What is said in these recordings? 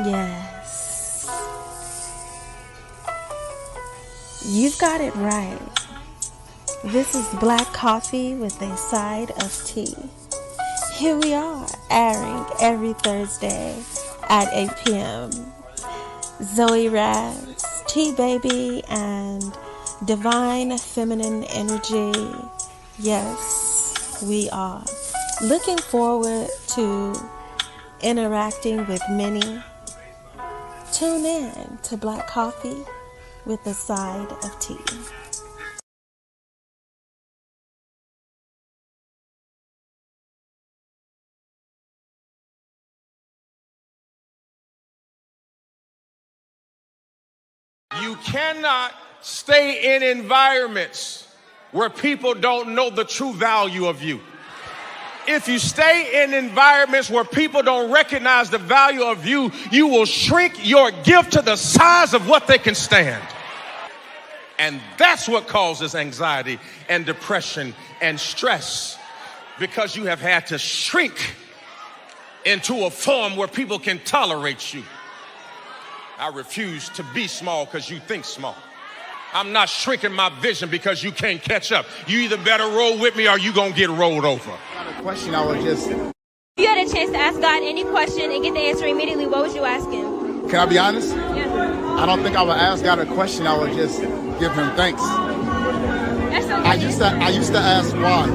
Yes, you've got it right. This is Black Coffee with a side of tea. Here we are, airing every Thursday at 8 p.m. Zoe Raz, T Baby, and Divine Feminine Energy. Yes, we are. Looking forward to interacting with many. Tune in to Black Coffee with a side of tea. You cannot stay in environments where people don't know the true value of you. If you stay in environments where people don't recognize the value of you, you will shrink your gift to the size of what they can stand. And that's what causes anxiety and depression and stress, because you have had to shrink into a form where people can tolerate you. I refuse to be small because you think small. I'm not shrinking my vision because you can't catch up. You either better roll with me or you gonna get rolled over. A question I would just... If you had a chance to ask God any question and get the answer immediately, what would you ask him? Can I be honest? Yeah. I don't think I would ask God a question. I would just give him thanks. That's okay. I used to ask why.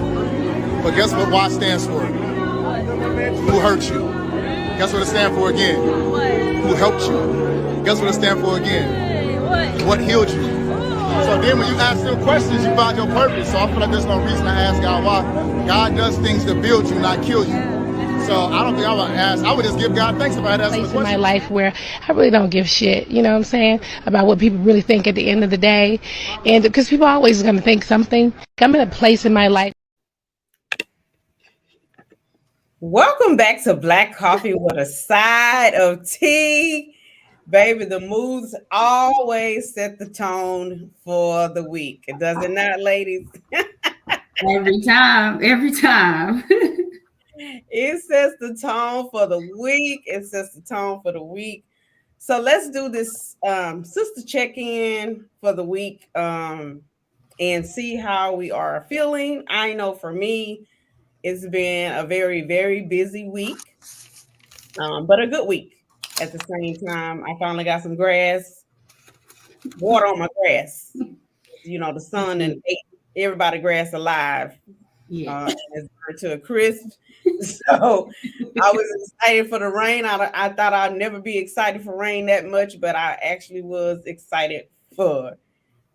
But guess what why stands for? Who hurt you? Guess what it stands for again? What? Who helped you? Guess what it stands for again? What? What healed you? So then when you ask them questions, you find your purpose. So I feel like there's no reason to ask God why. God does things to build you, not kill you. So I don't think I would ask. I would just give God thanks if I had asked him a Place in my question. life where I really don't give shit, you know what I'm saying, about what people really think at the end of the day. And because people are always going to think something. I'm in a place in my life. Welcome back to Black Coffee with a side of tea. Baby, the moods always set the tone for the week. Does it not, ladies? Every time, every time. It sets the tone for the week. It sets the tone for the week. So let's do this sister check-in for the week and see how we are feeling. I know for me, it's been a very, very busy week, but a good week. At the same time, I finally got some water on my grass. You know, the sun and ate everybody grass alive. Yeah. It's burned to a crisp. So I was excited for the rain. I thought I'd never be excited for rain that much, but I actually was excited for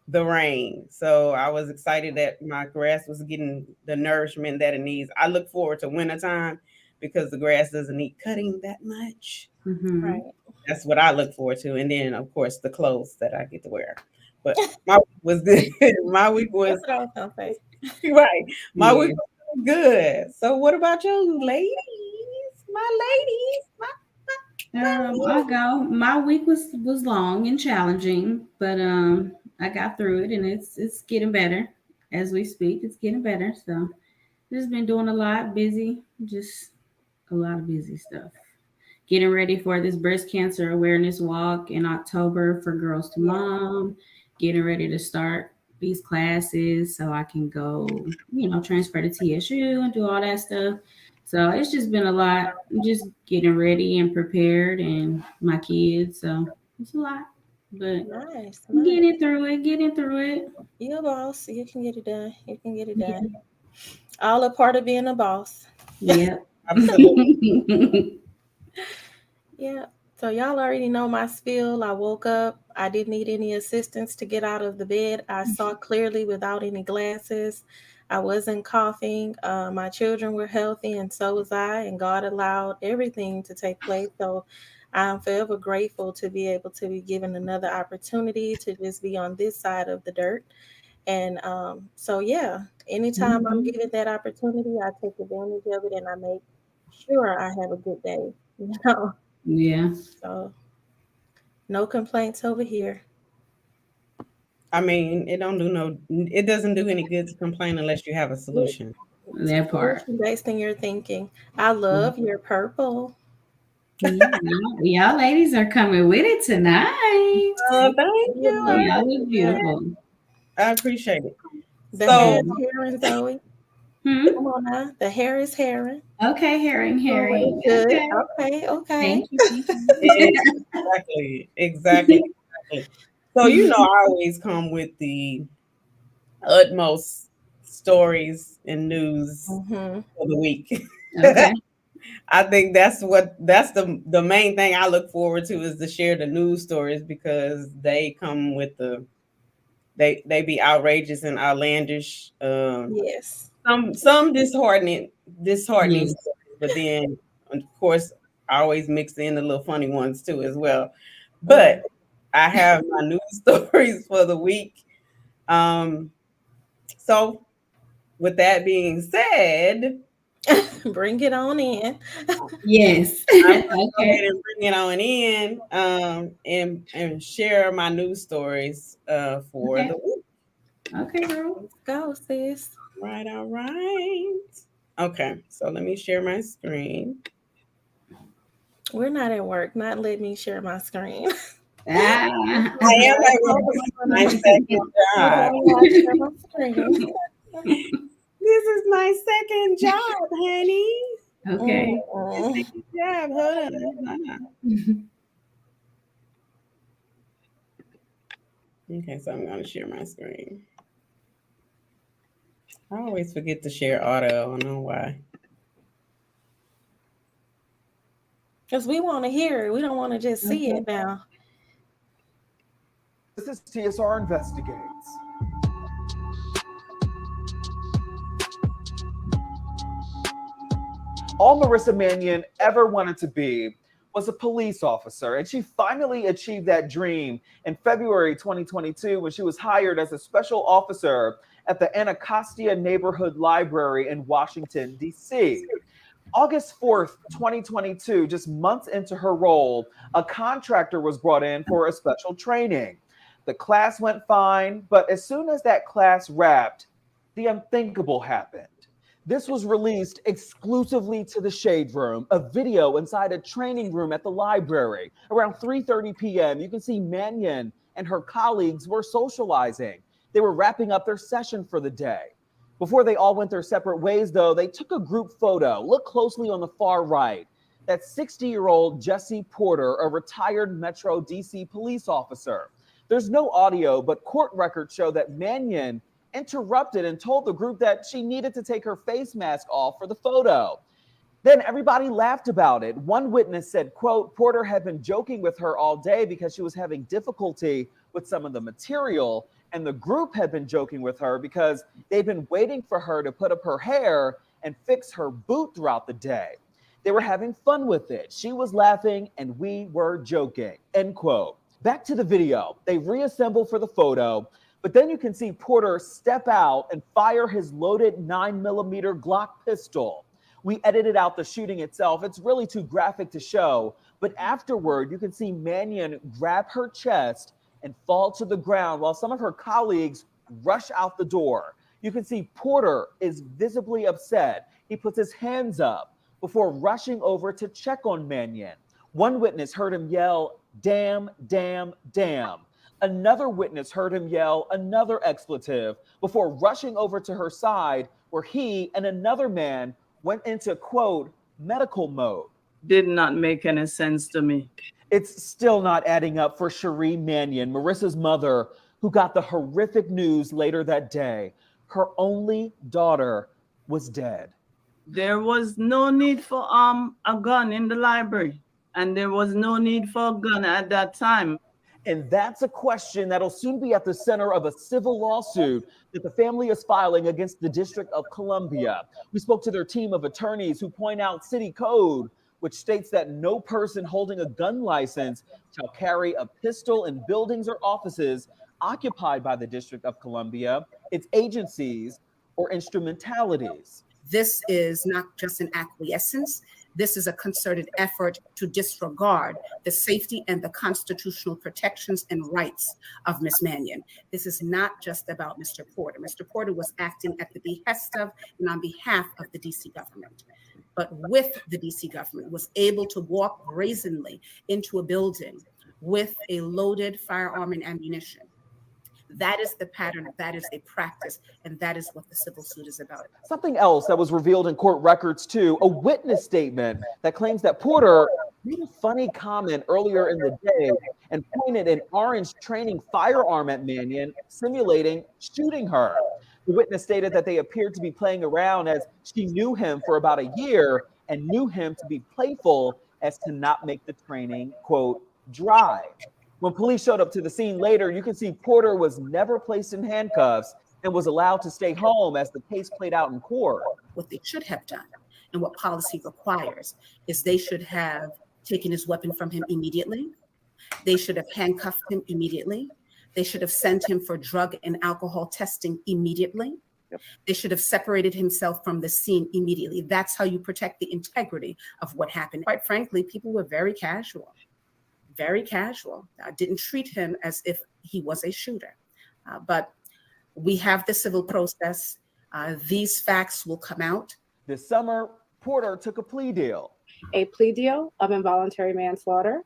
the rain. So I was excited that my grass was getting the nourishment that it needs. I look forward to wintertime because the grass doesn't need cutting that much. Mhm. Right. That's what I look forward to. And then, of course, the clothes that I get to wear. But my week was good. My week was right. My week was good. So, what about you, ladies? My ladies. I'll go. My week was long and challenging, but I got through it, and it's getting better as we speak. It's getting better. So just been doing a lot, busy, just a lot of busy stuff. Getting ready for this breast cancer awareness walk in October for Girls to Mom. Getting ready to start these classes so I can go, transfer to TSU and do all that stuff. So it's just been a lot, just getting ready and prepared, and my kids. So it's a lot, but Nice. getting through it, getting through it. You're a boss. You can get it done. You can get it done. All a part of being a boss. Yeah. Absolutely. Yeah. So y'all already know my spiel. I woke up. I didn't need any assistance to get out of the bed. I saw clearly without any glasses. I wasn't coughing. My children were healthy, and so was I. And God allowed everything to take place. So I'm forever grateful to be able to be given another opportunity to just be on this side of the dirt. And so, yeah, anytime I'm given that opportunity, I take advantage of it and I make sure I have a good day. You know, Yeah. so no complaints over here. I mean, it doesn't do any good to complain unless you have a solution. That part. Solution based in your thinking. I love your purple. Y'all ladies are coming with it tonight. Thank you. Y'all look beautiful. I appreciate it. The So- hair is Heron, Zoe. Hmm? Come on now. The hair is Heron. Okay, Herring. Good. Okay. Okay. Thank you. Exactly. So I always come with the utmost stories and news Mm-hmm. for the week. Okay. I think that's the main thing I look forward to is to share the news stories because they come with they be outrageous and outlandish. Yes. Some disheartening, Yes. stories, but then of course I always mix in the little funny ones too as well. But I have my news stories for the week. So with that being said, Bring it on in. Yes. I'm gonna go Okay. ahead and bring it on in and share my news stories for Okay. the week. Okay, girl. Let's go, sis. All right. Okay, so let me share my screen. We're not at work. Not let me share my screen. Ah. I am at work. My second job. Share my screen. This is my second job, honey. Okay. Second job. Hold on. Okay, so I'm going to share my screen. I always forget to share auto. I don't know why. Because we want to hear it. We don't want to just see it now. This is TSR Investigates. All Marissa Mannion ever wanted to be was a police officer, and she finally achieved that dream in February 2022 when she was hired as a special officer at the Anacostia Neighborhood Library in Washington, D.C. August 4th, 2022, just months into her role, a contractor was brought in for a special training. The class went fine, but as soon as that class wrapped, the unthinkable happened. This was released exclusively to the Shade Room, a video inside a training room at the library. Around 3:30 p.m., you can see Mannion and her colleagues were socializing. They were wrapping up their session for the day. Before they all went their separate ways, though, they took a group photo. Look closely on the far right. That's 60-year-old Jesse Porter, a retired Metro DC police officer. There's no audio, but court records show that Mannion interrupted and told the group that she needed to take her face mask off for the photo. Then everybody laughed about it. One witness said, quote, Porter had been joking with her all day because she was having difficulty with some of the material, and the group had been joking with her because they'd been waiting for her to put up her hair and fix her boot throughout the day. They were having fun with it. She was laughing and we were joking, end quote. Back to the video. They reassemble for the photo, but then you can see Porter step out and fire his loaded 9mm Glock pistol. We edited out the shooting itself. It's really too graphic to show, but afterward, you can see Mannion grab her chest and fall to the ground while some of her colleagues rush out the door. You can see Porter is visibly upset. He puts his hands up before rushing over to check on Mannion. One witness heard him yell, damn, damn, damn. Another witness heard him yell another expletive before rushing over to her side, where he and another man went into, quote, medical mode. Did not make any sense to me. It's still not adding up for Cherie Mannion, Marissa's mother, who got the horrific news later that day. Her only daughter was dead. There was no need for a gun in the library, and there was no need for a gun at that time. And that's a question that'll soon be at the center of a civil lawsuit that the family is filing against the District of Columbia. We spoke to their team of attorneys who point out city code, which states that no person holding a gun license shall carry a pistol in buildings or offices occupied by the District of Columbia, its agencies, or instrumentalities. This is not just an acquiescence. This is a concerted effort to disregard the safety and the constitutional protections and rights of Ms. Mannion. This is not just about Mr. Porter. Mr. Porter was acting at the behest of and on behalf of the DC government. but with the DC government, was able to walk brazenly into a building with a loaded firearm and ammunition. That is the pattern, that is a practice, and that is what the civil suit is about. Something else that was revealed in court records too, a witness statement that claims that Porter made a funny comment earlier in the day and pointed an orange training firearm at Mannion, simulating shooting her. The witness stated that they appeared to be playing around as she knew him for about a year and knew him to be playful as to not make the training, quote, dry. When police showed up to the scene later, you can see Porter was never placed in handcuffs and was allowed to stay home as the case played out in court. What they should have done and what policy requires is they should have taken his weapon from him immediately. They should have handcuffed him immediately. They should have sent him for drug and alcohol testing immediately. Yep. They should have separated himself from the scene immediately. That's how you protect the integrity of what happened. Quite frankly, people were very casual. Very casual. I didn't treat him as if he was a shooter. But we have the civil process. These facts will come out. This summer, Porter took a plea deal. A plea deal of involuntary manslaughter.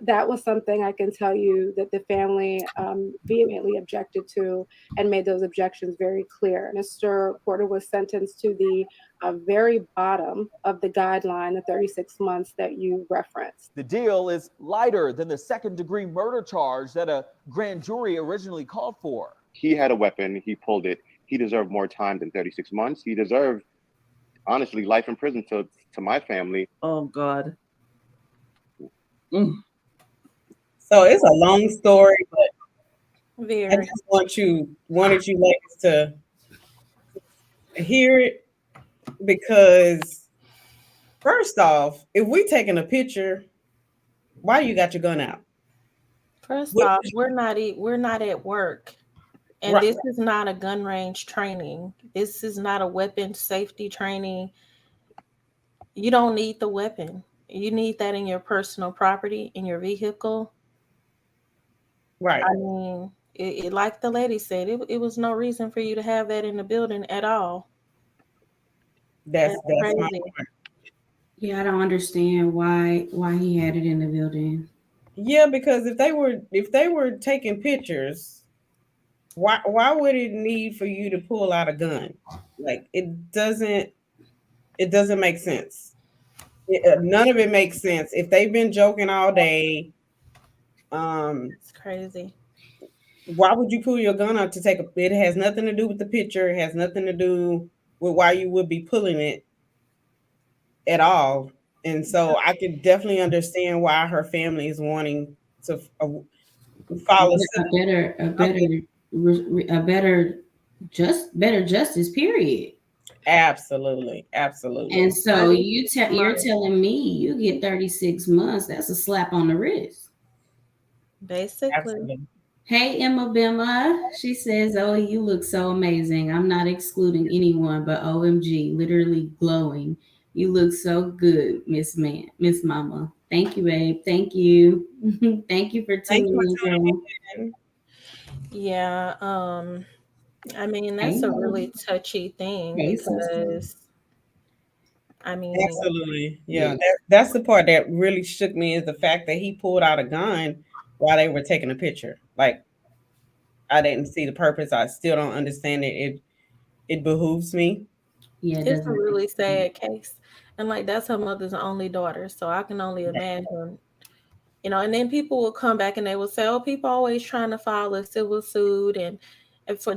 That was something I can tell you that the family vehemently objected to and made those objections very clear. Mr. Porter was sentenced to the very bottom of the guideline, the 36 months that you referenced. The deal is lighter than the second-degree murder charge that a grand jury originally called for. He had a weapon. He pulled it. He deserved more time than 36 months. He deserved, honestly, life in prison to my family. Oh, God. So it's a long story, but Very. I just wanted you ladies to hear it, because first off, if we taking a picture, why you got your gun out? First off, we're not at work, and Right. this is not a gun range training. This is not a weapon safety training. You don't need the weapon. You need that in your personal property, in your vehicle. Right. I mean, it like the lady said, it was no reason for you to have that in the building at all. That's my crazy. point. Yeah, I don't understand why he had it in the building. Yeah, because if they were taking pictures, why would it need for you to pull out a gun? Like it doesn't make sense. None of it makes sense. If they've been joking all day, It's crazy. why would you pull your gun out to take it has nothing to do with the picture, it has nothing to do with why you would be pulling it at all. And so I could definitely understand why her family is wanting to follow better justice, period. Absolutely. And so you're telling me you get 36 months. That's a slap on the wrist. Basically. Absolutely. Hey, Emma Bimma. She says, "Oh, you look so amazing. I'm not excluding anyone, but OMG, literally glowing. You look so good, Miss Mama." Thank you, babe. Thank you. Thank you for tuning in. Yeah. I mean, that's a really touchy thing because I mean, Absolutely. Yeah. That's the part that really shook me, is the fact that he pulled out a gun while they were taking a picture. Like, I didn't see the purpose. I still don't understand it. It behooves me. Yeah, it's a really sad case. And like, that's her mother's only daughter. So I can only imagine, and then people will come back and they will say, oh, people always trying to file a civil suit and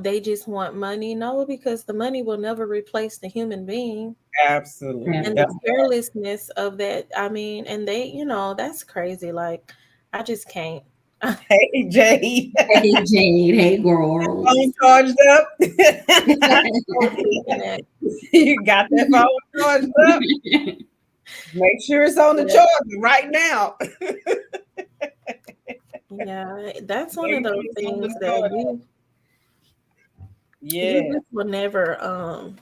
they just want money. No, because the money will never replace the human being. Absolutely. And the carelessness of that, I mean, and they, that's crazy. Like, I just can't. Hey, Jade. Hey, Jade. Hey, girl. Phone charged up. You got that phone charged up? Make sure it's on the charger right now. Yeah, that's one of those things that you just will never,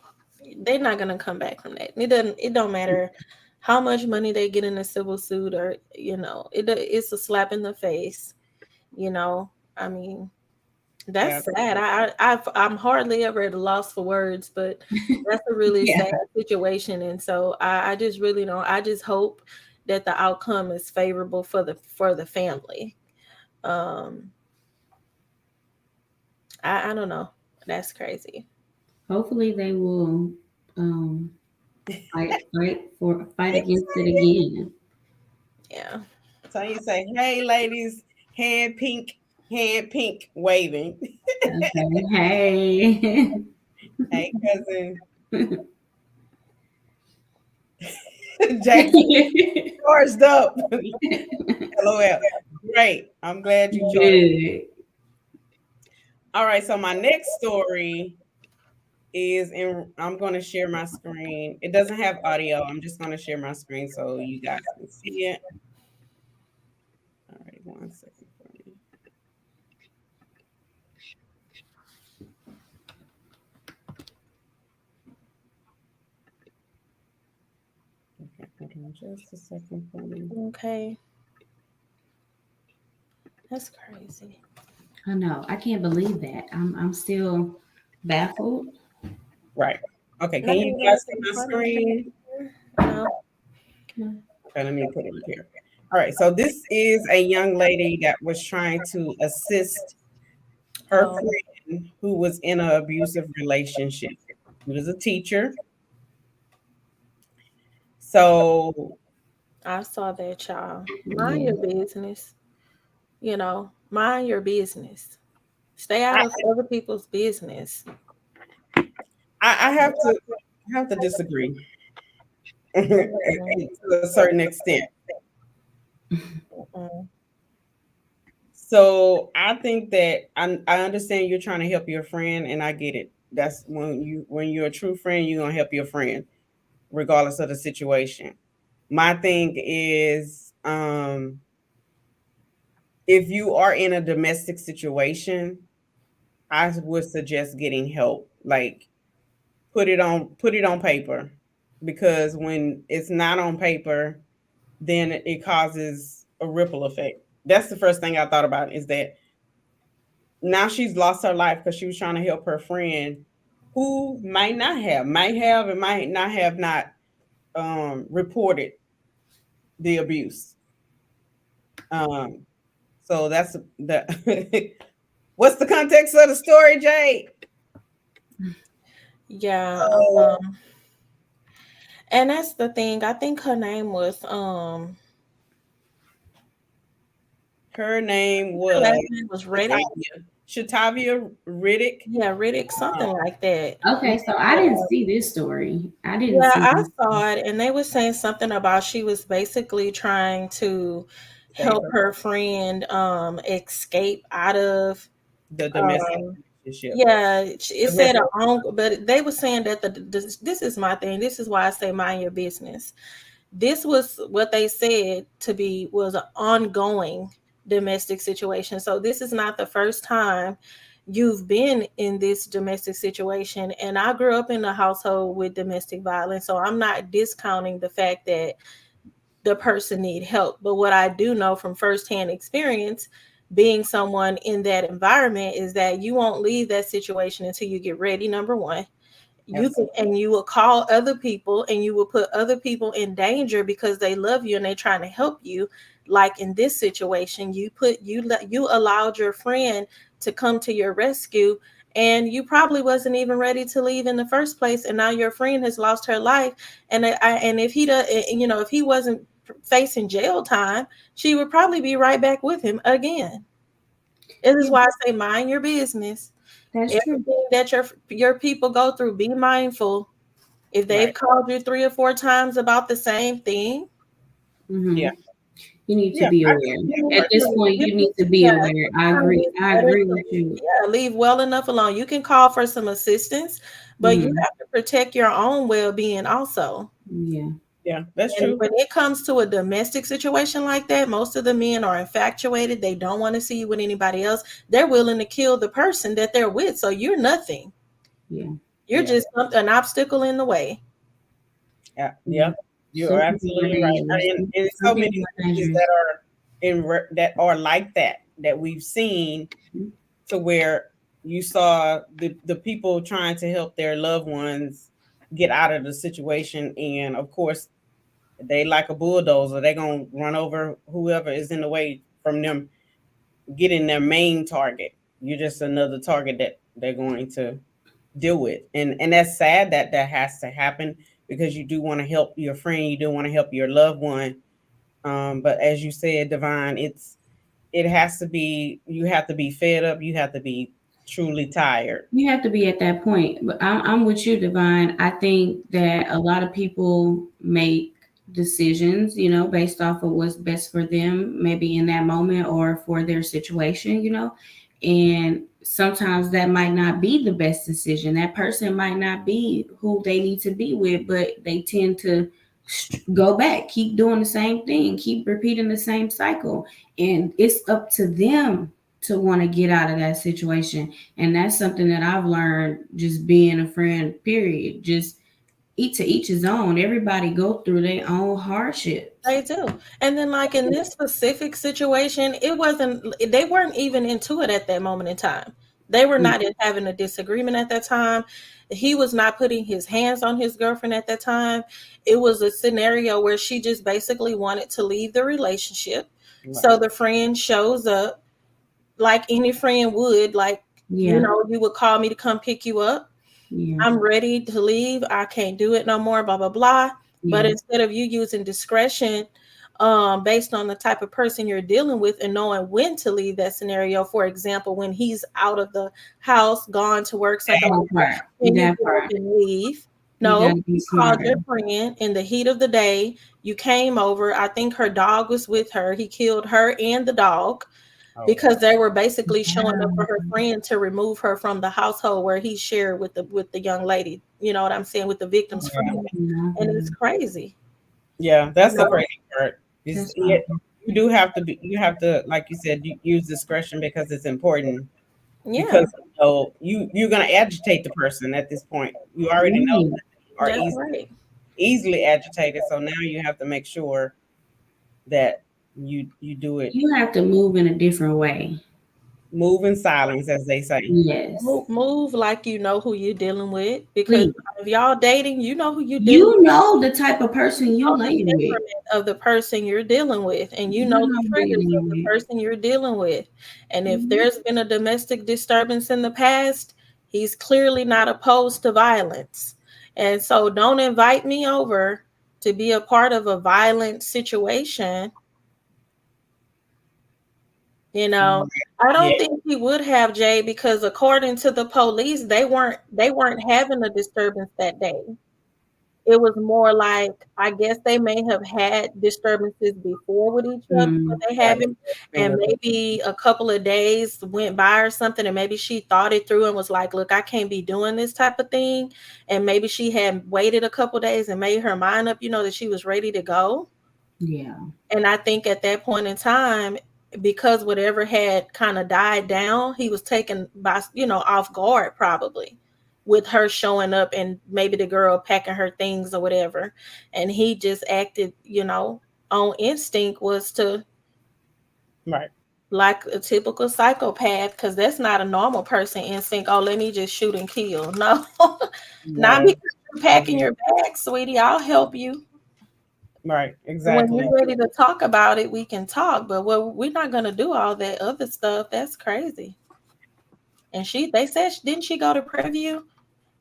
they're not going to come back from that. It don't matter how much money they get in a civil suit, or, it's a slap in the face. I mean, That's sad. I'm hardly ever at a loss for words, but that's a really Yeah. sad situation. And so I just really don't. I just hope that the outcome is favorable for the family. I don't know. That's crazy. Hopefully they will fight against it again. Yeah. So you say, hey ladies, hand pink waving. Okay. Hey. Hey cousin. Jackson charged up. LOL. Great. I'm glad you joined. All right. So my next story is I'm going to share my screen. It doesn't have audio. I'm just going to share my screen so you guys can see it. All right. 1 second for me. Okay, hold on just a second for me. Okay. That's crazy. I know. I can't believe that. I'm still baffled. Right. Okay. Can you guys see my screen? No. Okay, let me put it here. All right. So this is a young lady that was trying to assist her friend who was in an abusive relationship. She was a teacher. So I saw that, y'all. Mind your business. Mind your business. Stay out of other people's business. I have to disagree to a certain extent. So I think that I understand you're trying to help your friend, and I get it. That's when you're a true friend, you're gonna help your friend, regardless of the situation. My thing is, if you are in a domestic situation, I would suggest getting help. Like put it on paper, because when it's not on paper, then it causes a ripple effect. That's the first thing I thought about, is that now she's lost her life because she was trying to help her friend who might not have reported the abuse. So that's the what's the context of the story, Jay? Yeah. And that's the thing. I think her name was Riddick. Shatavia Riddick. Yeah, Riddick, something like that. Okay, so I didn't see this story. I saw it, and they were saying something about she was basically trying to help her friend escape out of the domestic relationship. Yeah, it said but they were saying that this is my thing. This is why I say mind your business. This was what they said was an ongoing domestic situation. So this is not the first time you've been in this domestic situation. And I grew up in a household with domestic violence, so I'm not discounting the fact that the person need help. But what I do know from firsthand experience, being someone in that environment, is that you won't leave that situation until you get ready. Number one, you will call other people, and you will put other people in danger because they love you and they're trying to help you. Like in this situation, you allowed your friend to come to your rescue, and you probably wasn't even ready to leave in the first place. And now your friend has lost her life. And if he wasn't facing jail time, she would probably be right back with him again. This is why I say mind your business. That's Everything true. that your people go through, be mindful. If they've called you 3 or 4 times about the same thing, you need to be aware. At this point, you need to be aware. I agree with you. Yeah, leave well enough alone. You can call for some assistance, but you have to protect your own well-being also. Yeah, that's true. When it comes to a domestic situation like that, most of the men are infatuated. They don't want to see you with anybody else. They're willing to kill the person that they're with. So you're nothing. You're just an obstacle in the way. Yeah. You're absolutely right. And so many things that are like that we've seen, to where you saw the people trying to help their loved ones get out of the situation, and of course, they like a bulldozer. They're gonna run over whoever is in the way from them getting their main target. You're just another target that they're going to deal with, and that's sad that that has to happen because you do want to help your friend, you do want to help your loved one. But as you said, Divine, it has to be, you have to be fed up, you have to be truly tired. You have to be at that point. But I'm with you, Divine. I think that a lot of people make decisions, you know, based off of what's best for them, maybe in that moment or for their situation, you know. And sometimes that might not be the best decision. That person might not be who they need to be with, but they tend to go back, keep doing the same thing, keep repeating the same cycle. And it's up to them to want to get out of that situation. And that's something that I've learned just being a friend, period. Just to each his own. Everybody go through their own hardships. They do. And then like in this specific situation, they weren't even into it at that moment in time. They were not having a disagreement at that time. He was not putting his hands on his girlfriend at that time. It was a scenario where she just basically wanted to leave the relationship. Right. So the friend shows up like any friend would, like, you know, you would call me to come pick you up. I'm ready to leave. I can't do it no more, blah, blah, blah. But instead of you using discretion based on the type of person you're dealing with and knowing when to leave that scenario, for example, when he's out of the house, gone to work, something like that, and you can leave. No, you called your friend in the heat of the day. You came over. I think her dog was with her. He killed her and the dog. Because they were basically showing up for her friend to remove her from the household where he shared with the young lady. You know what I'm saying, with the victim's friend, and it's crazy. Yeah, that's the crazy part. You do have to be. You have to, like you said, use discretion because it's important. Yeah. Because you're gonna agitate the person at this point. You already know that you are easily agitated. So now you have to make sure that you do it. You have to move in a different way. Move in silence, as they say. Yes. Move like you know who you're dealing with. Because if y'all dating, you know who you're dealing with. You know the type of person you're dealing with. Of the person you're dealing with. And you know the triggers of the person you're dealing with. And if there's been a domestic disturbance in the past, he's clearly not opposed to violence. And so don't invite me over to be a part of a violent situation. You know, I don't think he would have, Jay, because according to the police, they weren't having a disturbance that day. It was more like, I guess they may have had disturbances before with each other, but they haven't. And maybe a couple of days went by or something, and maybe she thought it through and was like, look, I can't be doing this type of thing. And maybe she had waited a couple of days and made her mind up, you know, that she was ready to go. Yeah. And I think at that point in time, because whatever had kind of died down, he was taken by, you know, off guard probably with her showing up and maybe the girl packing her things or whatever. And he just acted, you know, on instinct, was to like a typical psychopath, because that's not a normal person instinct. Oh, let me just shoot and kill. No, not because you're packing your bag, sweetie. I'll help you. Right, exactly. When you're ready to talk about it, we can talk, but we're not going to do all that other stuff. That's crazy. And they said, didn't she go to Prairie View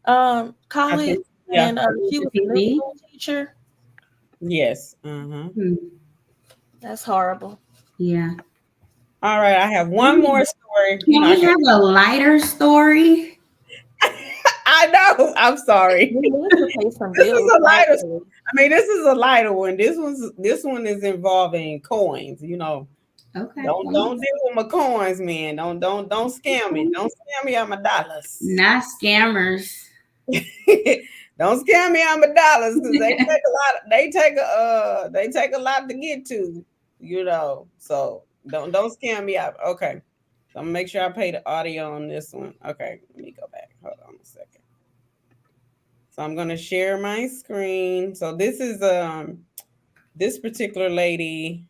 College? And she was a middle school teacher. Yes. That's horrible. Yeah. All right, I have one more story. Can we have a lighter story? I know. I'm sorry. This is a lighter. I mean, this is a lighter one. This one is involving coins. You know. Okay. Don't deal with my coins, man. Don't scam me. Don't scam me out my dollars. Not scammers. Don't scam me out my dollars, because they take a lot. They take a lot to get to. You know. So don't scam me out. Okay. So I'm gonna make sure I pay the audio on this one. Okay. Let me go back. Hold on a second. So I'm going to share my screen. So this is this particular lady.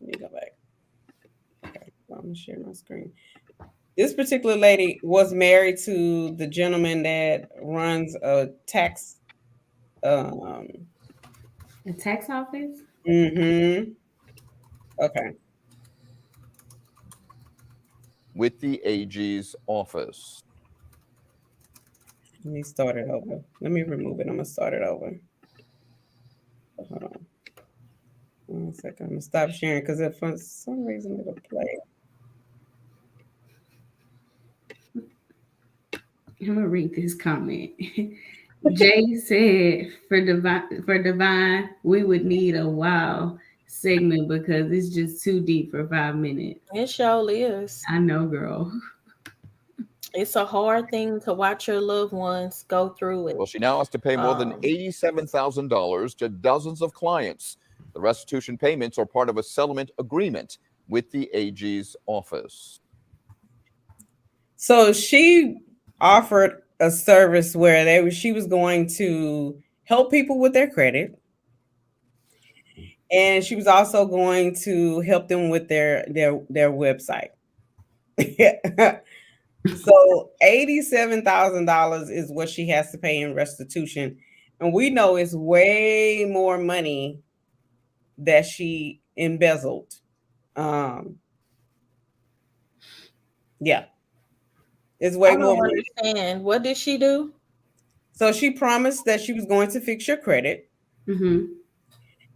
Let me go back. Okay, so I'm going to share my screen. This particular lady was married to the gentleman that runs a tax. A tax office? Mm-hmm. Okay. With the AG's office. Let me start it over. Let me remove it. I'm gonna start it over. Hold on. 1 second. I'm gonna stop sharing because if for some reason it'll play. I'm gonna read this comment. Jay said, "For divine, we would need a wow segment because it's just too deep for 5 minutes." It surely is. I know, girl. It's a hard thing to watch your loved ones go through it. Well, she now has to pay more than $87,000 to dozens of clients. The restitution payments are part of a settlement agreement with the AG's office. So she offered a service where she was going to help people with their credit, and she was also going to help them with their website. So $87,000 is what she has to pay in restitution, and we know it's way more money that she embezzled. Yeah. It's way more money. Understand. What did she do? So she promised that she was going to fix your credit. Mm-hmm.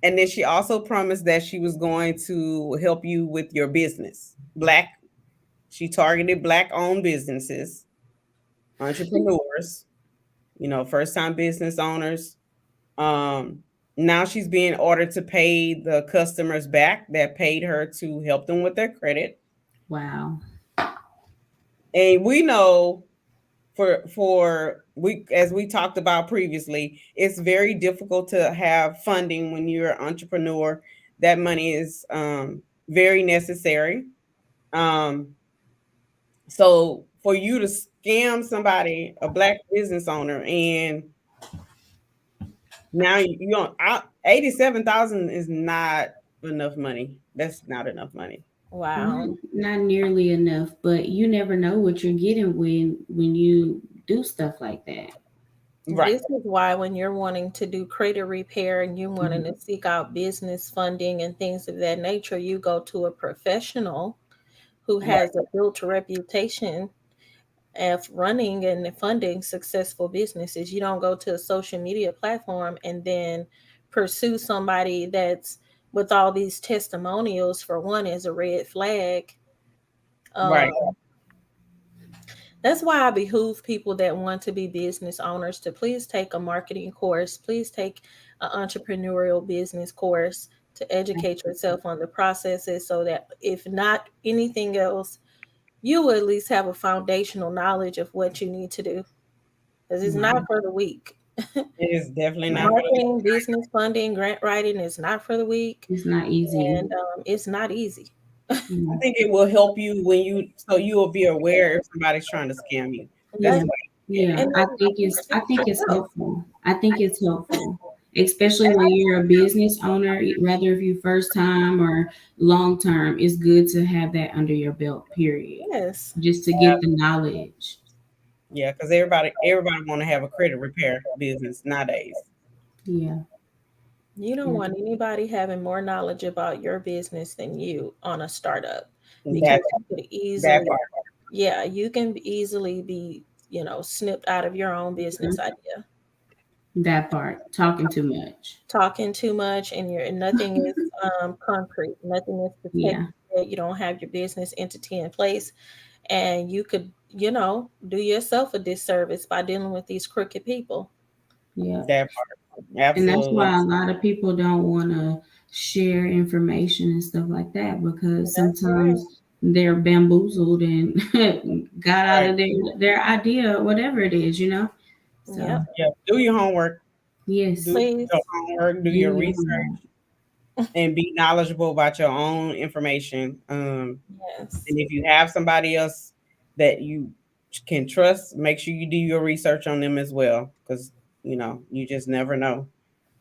And then she also promised that she was going to help you with your business. She targeted Black-owned businesses, entrepreneurs, first-time business owners. Now she's being ordered to pay the customers back that paid her to help them with their credit. Wow. And we know as we talked about previously, it's very difficult to have funding when you're an entrepreneur. That money is very necessary. So for you to scam somebody, a Black business owner, and now you don't, $87,000 is not enough money. That's not enough money. Wow. Not nearly enough, but you never know what you're getting when you do stuff like that. Right. This is why when you're wanting to do credit repair and you're wanting to seek out business funding and things of that nature, you go to a professional who has a built reputation of running and funding successful businesses. You don't go to a social media platform and then pursue somebody that's with all these testimonials. For one, is a red flag. Right. That's why I behoove people that want to be business owners to please take a marketing course. Please take an entrepreneurial business course to educate yourself on the processes so that if not anything else, you will at least have a foundational knowledge of what you need to do. Because it's not for the weak. It is definitely not. Marketing, business funding, grant writing is not for the weak. It's not easy. And it's not easy. I think it will help you so you will be aware if somebody's trying to scam you. Yeah. I think it's helpful. I think it's helpful, especially when you're a business owner. Whether if you first time or long term, it's good to have that under your belt. Period. Yes. Just to get the knowledge. Yeah, because everybody want to have a credit repair business nowadays. Yeah. You don't want anybody having more knowledge about your business than you on a startup. Because you can easily be, snipped out of your own business idea. That part, talking too much, and nothing is concrete. Nothing is protected. Yeah. You don't have your business entity in place, and you could, do yourself a disservice by dealing with these crooked people. Yeah, that part. Absolutely. And that's why a lot of people don't want to share information and stuff like that, because sometimes they're bamboozled and got out of their idea, whatever it is, So, yeah. Do your homework. Yes. Do your homework, do your research, and be knowledgeable about your own information. And if you have somebody else that you can trust, make sure you do your research on them as well, because you just never know.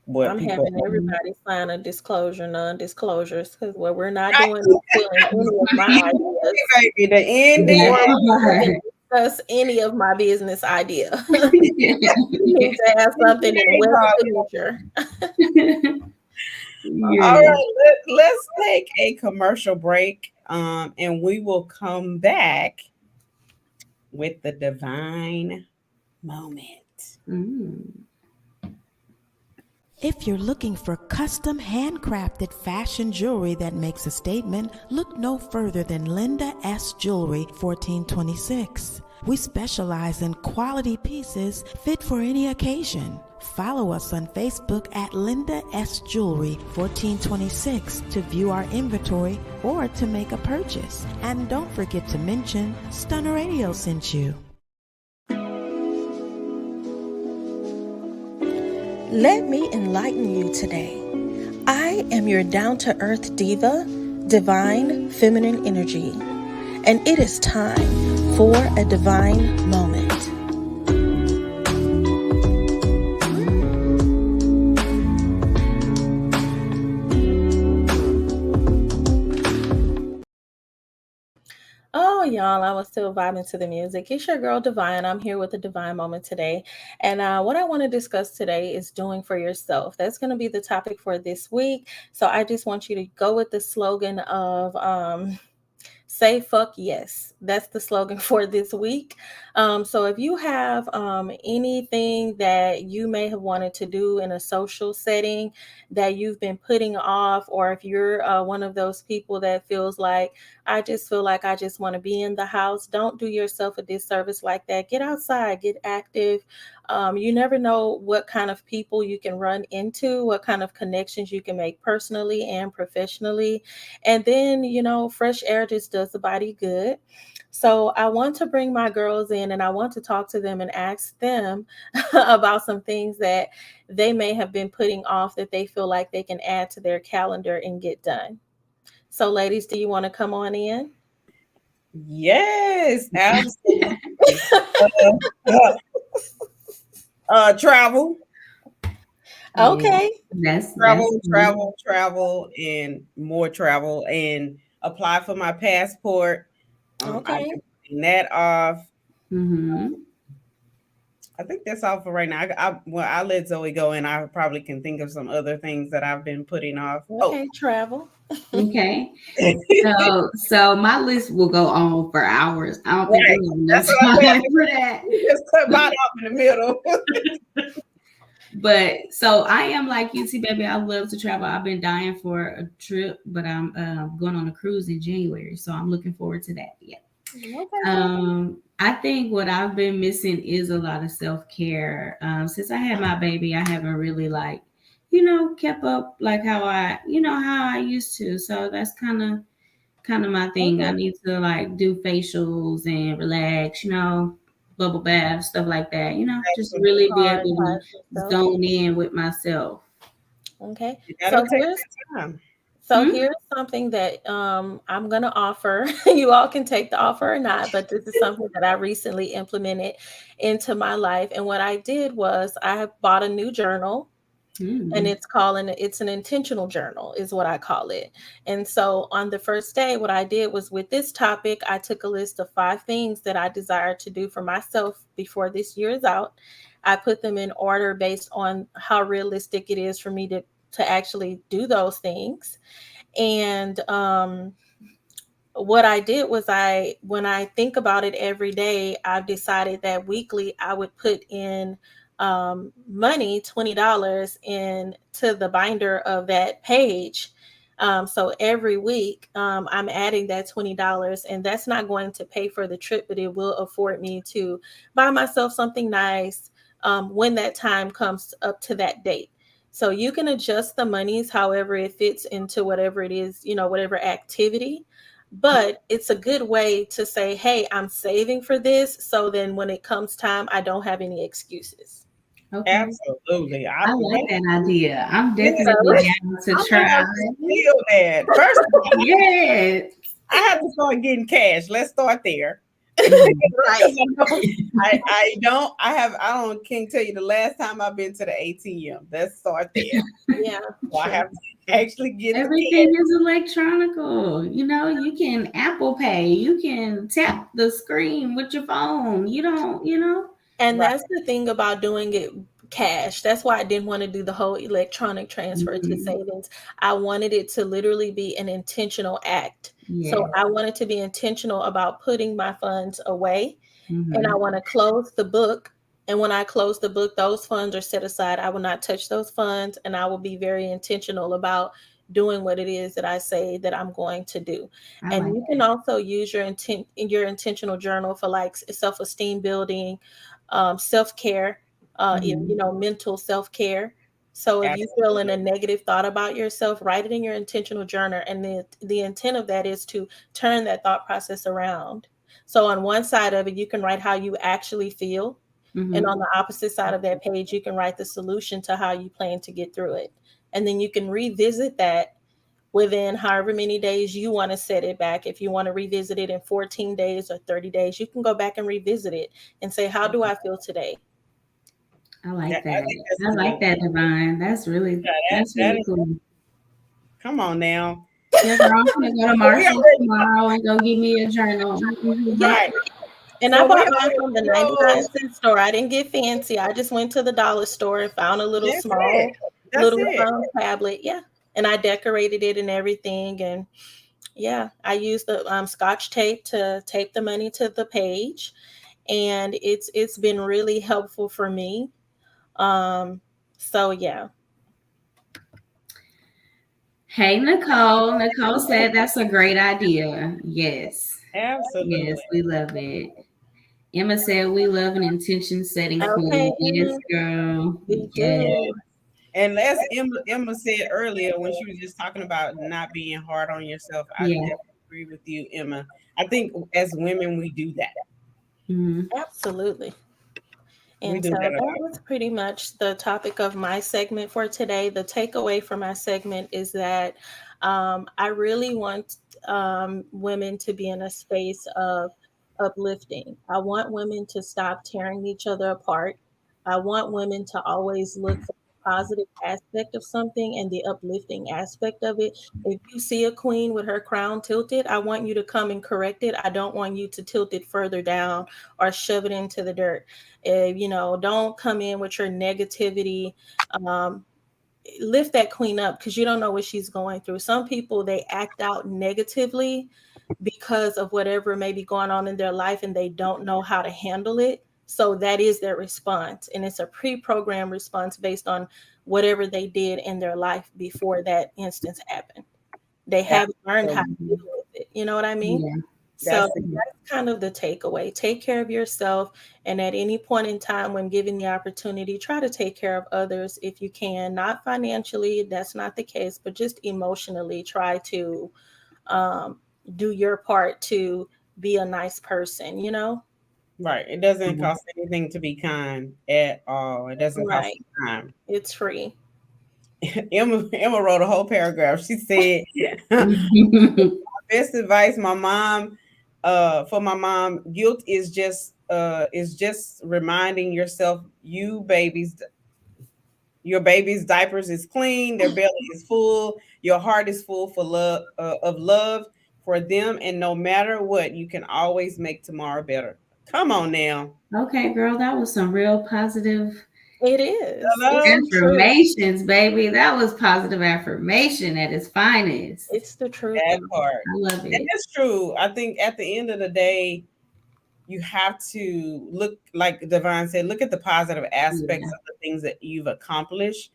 what I'm people. having everybody sign a disclosure, non-disclosures, because what we're not doing is pulling any of my ideas. Baby, the ending. Or discuss any of my business idea. You need to have something in web signature. All right, let's take a commercial break, and we will come back with the divine moment. If you're looking for custom handcrafted fashion jewelry that makes a statement, look no further than Linda S. Jewelry, 1426. We specialize in quality pieces fit for any occasion. Follow us on Facebook at Linda S. Jewelry 1426 to view our inventory or to make a purchase. And don't forget to mention Stunner Radio sent you. Let me enlighten you today. I am your down-to-earth diva, divine feminine energy, and it is time for a divine moment. Oh, y'all, I was still vibing to the music. It's your girl, Divine. I'm here with a divine moment today. And what I want to discuss today is doing for yourself. That's going to be the topic for this week. So I just want you to go with the slogan of say fuck yes. That's the slogan for this week. So if you have anything that you may have wanted to do in a social setting that you've been putting off, or if you're one of those people that feels like, I just feel like I just want to be in the house, don't do yourself a disservice like that. Get outside, get active. You never know what kind of people you can run into, what kind of connections you can make personally and professionally. And then, you know, fresh air just does the body good. So I want to bring my girls in and I want to talk to them and ask them about some things that they may have been putting off that they feel like they can add to their calendar and get done. So ladies, do you want to come on in? Yes, absolutely. Travel. Okay. That's travel, and more travel, and apply for my passport. Okay. I'm that off. Mm-hmm. I think that's all for right now. I'll let Zoe go, and I probably can think of some other things that I've been putting off. Okay, travel. Okay. So my list will go on for hours. I don't think there's enough time for that. Just cut mine off in the middle. But so I am like you, T baby. I love to travel. I've been dying for a trip, but I'm going on a cruise in January, so I'm looking forward to that. Yeah. Okay. I think what I've been missing is a lot of self-care. Since I had my baby, I haven't really kept up like how I used to. So that's kind of my thing. I need to do facials and relax, bubble baths, stuff like that, just really be able to zone in with myself. Okay. So here's something that I'm going to offer. You all can take the offer or not, but this is something that I recently implemented into my life. And what I did was I bought a new journal. And it's an intentional journal is what I call it. And so on the first day, what I did was with this topic, I took a list of 5 things that I desired to do for myself before this year is out. I put them in order based on how realistic it is for me to actually do those things. And what I did was when I think about it every day, I've decided that weekly I would put in money, $20 into the binder of that page. So every week I'm adding that $20, and that's not going to pay for the trip, but it will afford me to buy myself something nice when that time comes up to that date. So you can adjust the monies however it fits into whatever it is, whatever activity. But it's a good way to say, hey, I'm saving for this. So then when it comes time, I don't have any excuses. Okay. Absolutely. I like that idea. I'm definitely down to try. Feel that. First of all, yeah. I have to start getting cash. Let's start there. Right. I can't tell you the last time I've been to the ATM. Let's start there. Yeah. So I have to actually get Everything is electronical. You know, you can Apple Pay, you can tap the screen with your phone. You don't, you know. And that's the thing about doing it cash. That's why I didn't want to do the whole electronic transfer to savings. I wanted it to literally be an intentional act. So I wanted to be intentional about putting my funds away, and I want to close the book. And when I close the book, those funds are set aside. I will not touch those funds, and I will be very intentional about doing what it is that I say that I'm going to do. And you can also use your intentional journal for like self-esteem building, self-care, mental self-care. So if you feel in a negative thought about yourself, write it in your intentional journal. And the intent of that is to turn that thought process around. So on one side of it, you can write how you actually feel. And on the opposite side of that page, you can write the solution to how you plan to get through it. And then you can revisit that within however many days you want to set it back. If you want to revisit it in 14 days or 30 days, you can go back and revisit it and say, how do I feel today? I like that. I like that, Divine. That's really cool. Come on now. Yeah, girl, I'm gonna go to Marshall tomorrow and go get me a journal. Right. And I bought mine from the 99-cent store. I didn't get fancy. I just went to the dollar store and found a little small tablet. Yeah. And I decorated it and everything. And yeah, I used the Scotch tape to tape the money to the page. And it's been really helpful for me. So yeah. Hey, Nicole. Nicole said that's a great idea. Yes. Absolutely. Yes, we love it. Emma said we love an intention setting queen. Yes, girl. Yes. And as Emma said earlier when she was just talking about not being hard on yourself, I definitely agree with you, Emma. I think as women we do that. Absolutely. And so that was pretty much the topic of my segment for today. The takeaway from my segment is that I really want women to be in a space of uplifting. I want women to stop tearing each other apart. I want women to always look for the positive aspect of something and the uplifting aspect of it. If you see a queen with her crown tilted, I want you to come and correct it. I don't want you to tilt it further down or shove it into the dirt. Don't come in with your negativity. Lift that queen up because you don't know what she's going through. Some people, they act out negatively because of whatever may be going on in their life and they don't know how to handle it. So that is their response. And it's a pre-programmed response based on whatever they did in their life before that instance happened. They haven't learned how to deal with it. You know what I mean? Yeah. So that's kind of the takeaway. Take care of yourself. And at any point in time when given the opportunity, try to take care of others if you can. Not financially, that's not the case, but just emotionally try to do your part to be a nice person, Right. It doesn't cost anything to be kind at all. It doesn't cost time. It's free. Emma wrote a whole paragraph. She said, best advice for my mom, guilt is just reminding yourself your baby's diapers is clean, their belly is full, your heart is full for love of love for them, and no matter what, you can always make tomorrow better. Come on now. Okay, girl, that was some real positive. It is. Affirmations, baby. That was positive affirmation at its finest. It's the truth. That part. I love it. And it's true. I think at the end of the day, you have to look, like Divine said, look at the positive aspects of the things that you've accomplished.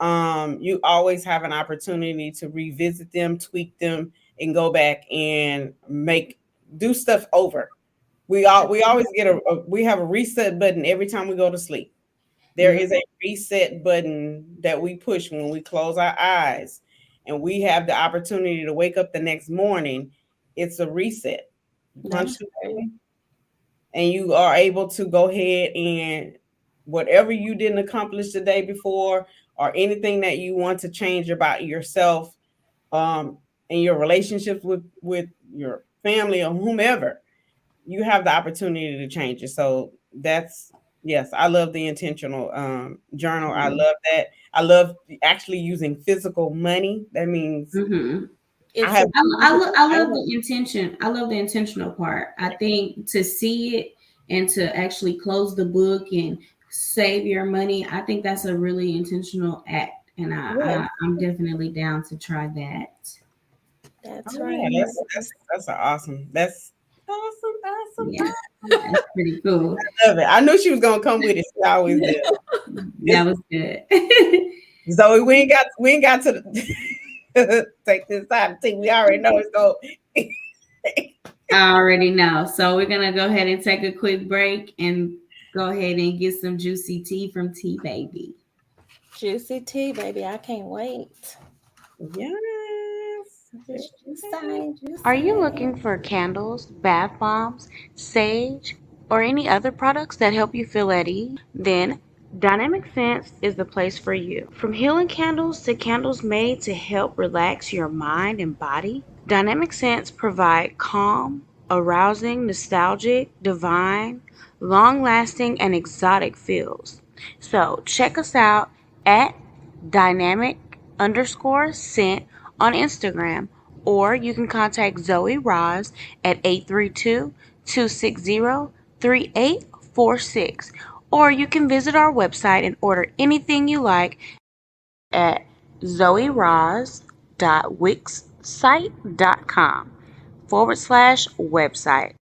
You always have an opportunity to revisit them, tweak them, and go back and do stuff over. We always we have a reset button every time we go to sleep. There is a reset button that we push when we close our eyes and we have the opportunity to wake up the next morning. It's a reset. Punch the button, and you are able to go ahead and whatever you didn't accomplish the day before or anything that you want to change about yourself and your relationships with your family or whomever, you have the opportunity to change it. So that's yes, I love the intentional journal. I love that. I love actually using physical money. That means I love the intention. I love the intentional part. I think to see it and to actually close the book and save your money, I think that's a really intentional act. And I'm definitely down to try that. That's right. That's awesome. That's awesome. Yeah, that's pretty cool. I love it. I knew she was gonna come with it. She always did. That was good. Zoe, we ain't got to take this time. We already know it's going. I already know. So we're gonna go ahead and take a quick break and go ahead and get some juicy tea from T Baby. Juicy tea, baby. I can't wait. Yes. Are you looking for candles, bath bombs, sage, or any other products that help you feel at ease? Then Dynamic Scents is the place for you. From healing candles to candles made to help relax your mind and body, Dynamic Scents provide calm, arousing, nostalgic, divine, long-lasting, and exotic feels. So check us out at dynamic_scent on Instagram, or you can contact Zoe Roz at 832-260-3846, or you can visit our website and order anything you like at zoeroz.wixsite.com/website.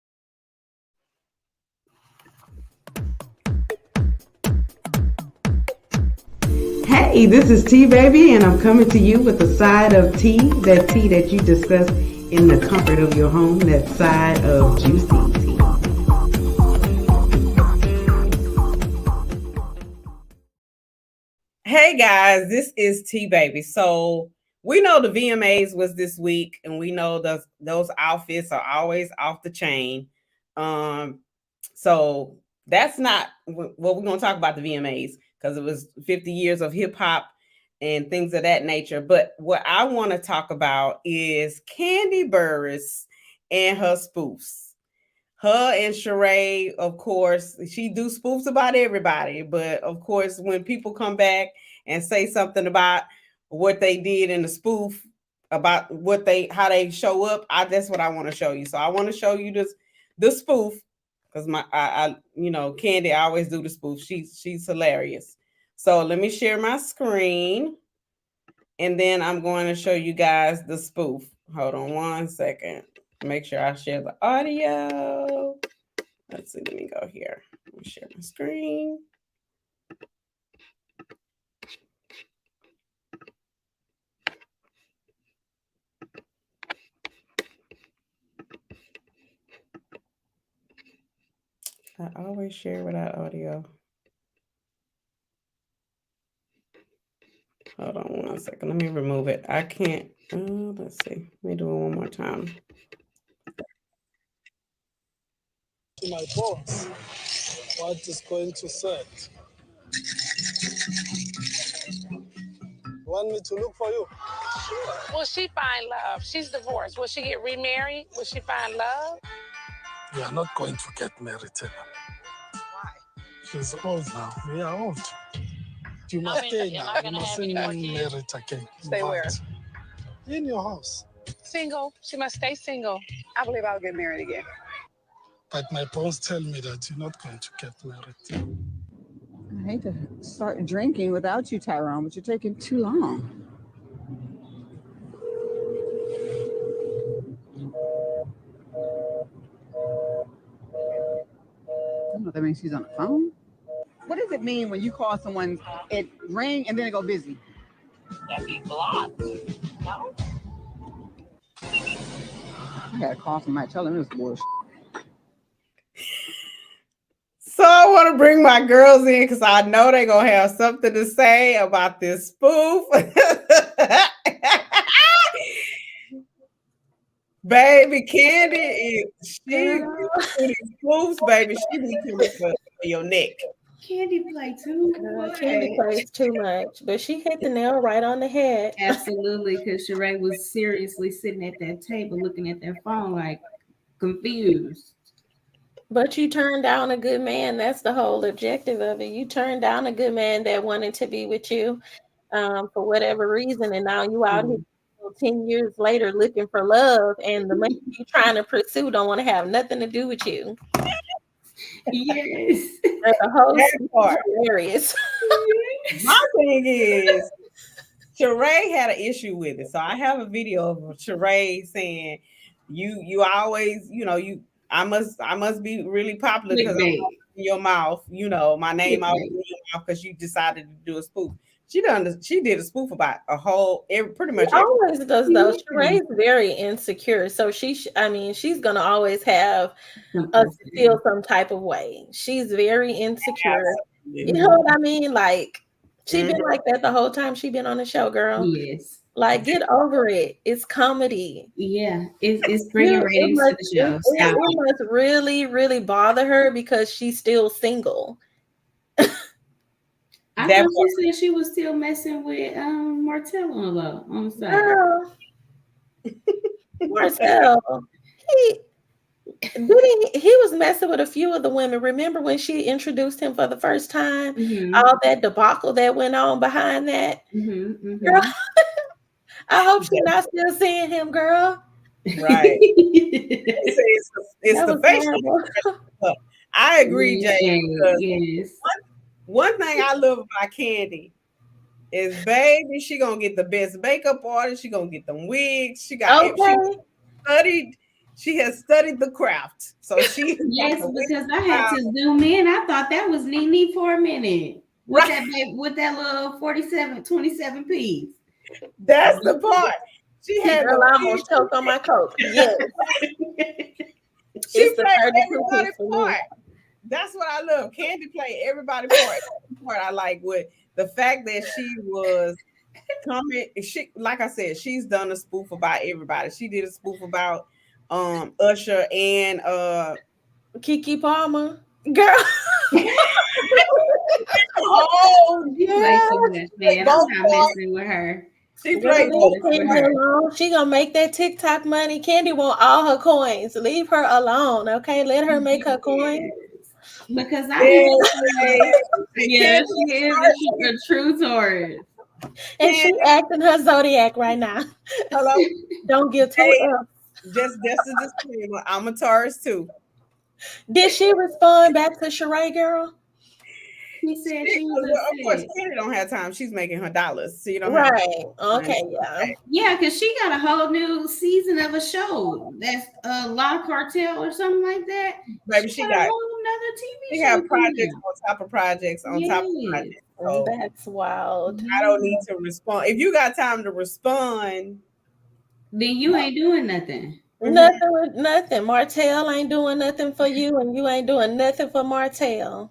Hey, this is T Baby, and I'm coming to you with a side of tea, that tea that you discuss in the comfort of your home, that side of juicy tea. Hey guys, this is T Baby. So we know the VMAs was this week, and we know those outfits are always off the chain. So that's not what we're going to talk about the VMAs, because it was 50 years of hip hop and things of that nature. But what I want to talk about is Kandi Burruss and her spoofs. Her and Sheree, of course, she do spoofs about everybody. But of course, when people come back and say something about what they did in the spoof, about how they show up, that's what I want to show you. So I want to show you the spoof, because Kandi, I always do the spoof. She's hilarious. So let me share my screen, and then I'm going to show you guys the spoof. Hold on one second. Make sure I share the audio. Let's see. Let me go here. Let me share my screen. I always share without audio. Hold on one second. Let me remove it. I can't. Let's see. Let me do it one more time. To my boss, what is going to set? Want me to look for you? Will she find love? She's divorced. Will she get remarried? Will she find love? You are not going to get married, Ella. Why? She's old now. We are old. You must stay now. You mustn't get married again. Stay where? In your house. Single. She must stay single. I believe I'll get married again. But my boss tell me that you're not going to get married. I hate to start drinking without you, Tyrone, but you're taking too long. I don't know if that means she's on the phone. What does it mean when you call someone, it ring and then it go busy? That be blocked. No? I got a call from my tell them this bullshit. So I want to bring my girls in because I know they're going to have something to say about this spoof. Baby, Kandi she spoofs, baby. She be coming for your neck. Kandi play too much. Kandi plays too much, but she hit the nail right on the head. Absolutely, because Sheree was seriously sitting at that table looking at that phone like confused. But you turned down a good man. That's the whole objective of it. You turned down a good man that wanted to be with you for whatever reason. And now you out here 10 years later looking for love. And the man you're trying to pursue don't want to have nothing to do with you. Yes. The host is hilarious. My thing is, Sheree had an issue with it. So I have a video of Sheree saying, you always, I must be really popular because I'm in your mouth, my name always in your mouth because you decided to do a spoof. She did a spoof about pretty much. She always does though. Sheree's very insecure, so she's gonna always have us feel some type of way. She's very insecure. You know what I mean? Like she been like that the whole time she been on the show, girl. Yes. Like, get over it. It's comedy. Yeah, it's bringing ratings to the show. It must really, really bother her because she's still single. I thought she said she was still messing with Martell on the side. Martell, he was messing with a few of the women. Remember when she introduced him for the first time? Mm-hmm. All that debacle that went on behind that. Mm-hmm. Girl, I hope she's not still seeing him, girl. Right. it's the facial. I agree, Jay. Yes. One thing I love about Kandi is, baby, she gonna get the best makeup artist. She gonna get them wigs. She has studied the craft. So she because I had to zoom in. I thought that was Nene for a minute with that little 27 piece. That's the part. She had almost choked on my coat. Yes. She played everybody part. That's what I love. Kandi played everybody part. I like with the fact that she was coming. She, like I said, she's done a spoof about everybody. She did a spoof about Usher and Keke Palmer. Girl. Oh yeah. Man, I'm not messing with her. She played She gonna make that TikTok money. Kandi want all her coins. Leave her alone, okay? Let her make her coins. Because she is a true Taurus. And she acting her zodiac right now. Hello. Don't get too up. Just a disclaimer. I'm a Taurus too. Did she respond back to Sheree, girl? She said she was. Of course, Kandi don't have time. She's making her dollars, so you don't have time. Okay, yeah. Yeah, because she got a whole new season of a show that's La Cartel or something like that. Baby, she got a whole another TV she show. Have projects on top of projects on top of projects. So that's wild. I don't need to respond. If you got time to respond, then you ain't doing nothing. Nothing. Martell ain't doing nothing for you, and you ain't doing nothing for Martell.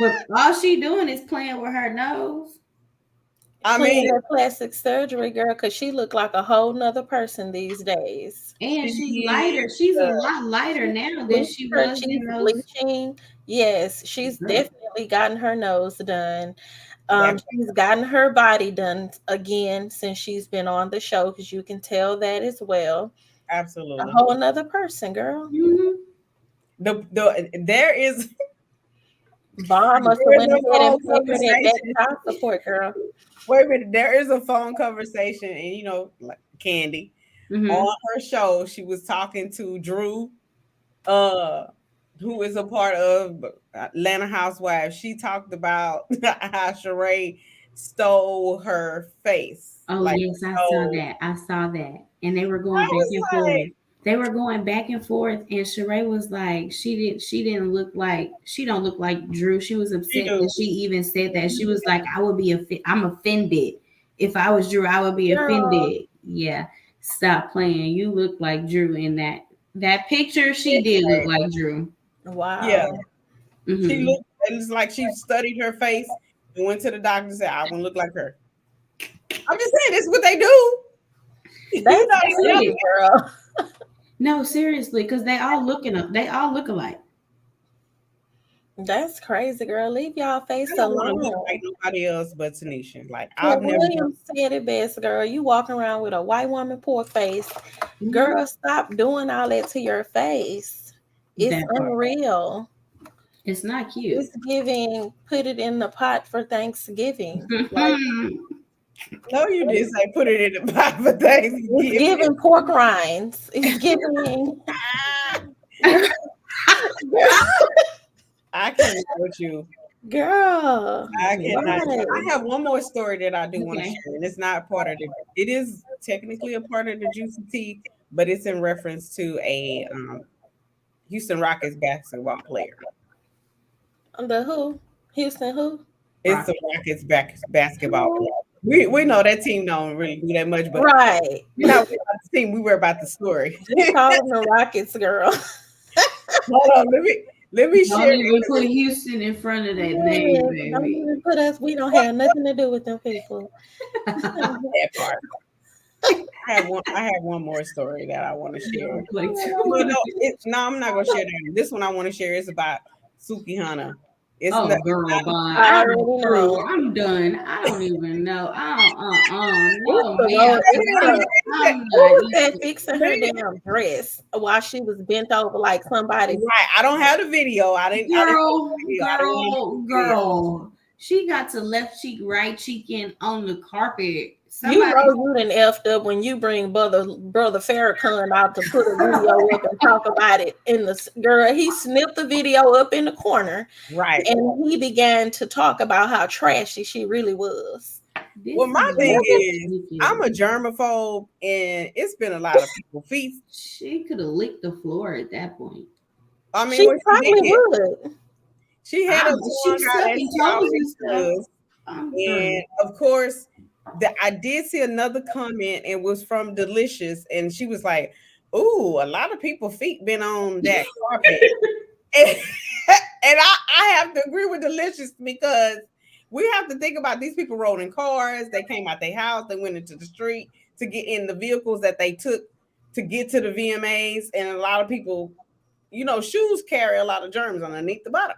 But all she doing is playing with her nose. I mean, her plastic surgery, girl, because she looked like a whole nother person these days. And she's lighter. She's a lot lighter now than she was. She's bleaching. Yes, she's definitely gotten her nose done. She's gotten her body done again since she's been on the show, because you can tell that as well. Absolutely, a whole another person, girl. Mm-hmm. There is. Bob must have went ahead and paid that child support, girl. Wait a minute. There is a phone conversation, and like Kandi on her show, she was talking to Drew, who is a part of Atlanta Housewives. She talked about how Sheree stole her face. Oh, yes, I saw that. And they were going back and forth. They were going back and forth, and Sheree was like, she don't look like Drew. She was upset that she even said that. She was like, I'm offended. If I was Drew, I would be offended. Yeah, stop playing. You look like Drew in that picture. She did look like Drew. Wow. Yeah. Mm-hmm. She looked. It's like she studied her face and went to the doctor and said, "I want to look like her." I'm just saying, this is what they do. That's not girl. No, seriously, because they all look alike. That's crazy, girl. Leave y'all face alone. Look like nobody else but Tanisha. Like Williams said it best, girl. You walking around with a white woman poor face. Girl, stop doing all that to your face. It's That part. unreal. It's not cute. It's giving, put it in the pot for Thanksgiving. Like, No, you didn't say put it in the pot for Thanksgiving. it's giving pork rinds. It's giving. I can't with you. Girl. I cannot. Right. I have one more story that I do want to Okay. share, and it's not part of the. It is technically a part of the Juicy Tea, but it's in reference to a Houston Rockets basketball player. The who? Houston who? It's the Rockets basketball player. We know that team don't really do that much, but Right. you know, about the team, we were about the story. Just call them the Rockets, girl. Hold on, let me Don't share. even put Houston in front of that name, Yeah, don't baby. even put us. We don't have nothing to do with them people. That part. I have one more story that I want to share. Like, No, I'm not gonna share that. This one I want to share is about Suki Hana. It's oh, not, girl, I bye. already know. I'm done. I don't even know. No, It's man. the I'm Who not was that fixing her damn dress while she was bent over like somebody? right. I don't have the video. I didn't. Girl. She got to left cheek, right cheek in on the carpet. You know you done effed up when you bring brother Farrakhan out to put a video up and talk about it. In the girl, he snipped the video up in the corner, right, and he began to talk about how trashy she really was. Well, my thing is, I'm a germaphobe, and it's been a lot of people feet. She could have licked the floor at that point. I mean, She what probably did, would. She had a She tongue out as sucking she toes always and stuff. does. I'm And of course, I did see another comment. It was from Delicious, and she was like, "Ooh, a lot of people feet been on that carpet." and I have to agree with Delicious because we have to think about these people rode in cars. They came out their house. They went into the street to get in the vehicles that they took to get to the VMAs. And a lot of people, you know, shoes carry a lot of germs underneath the bottom.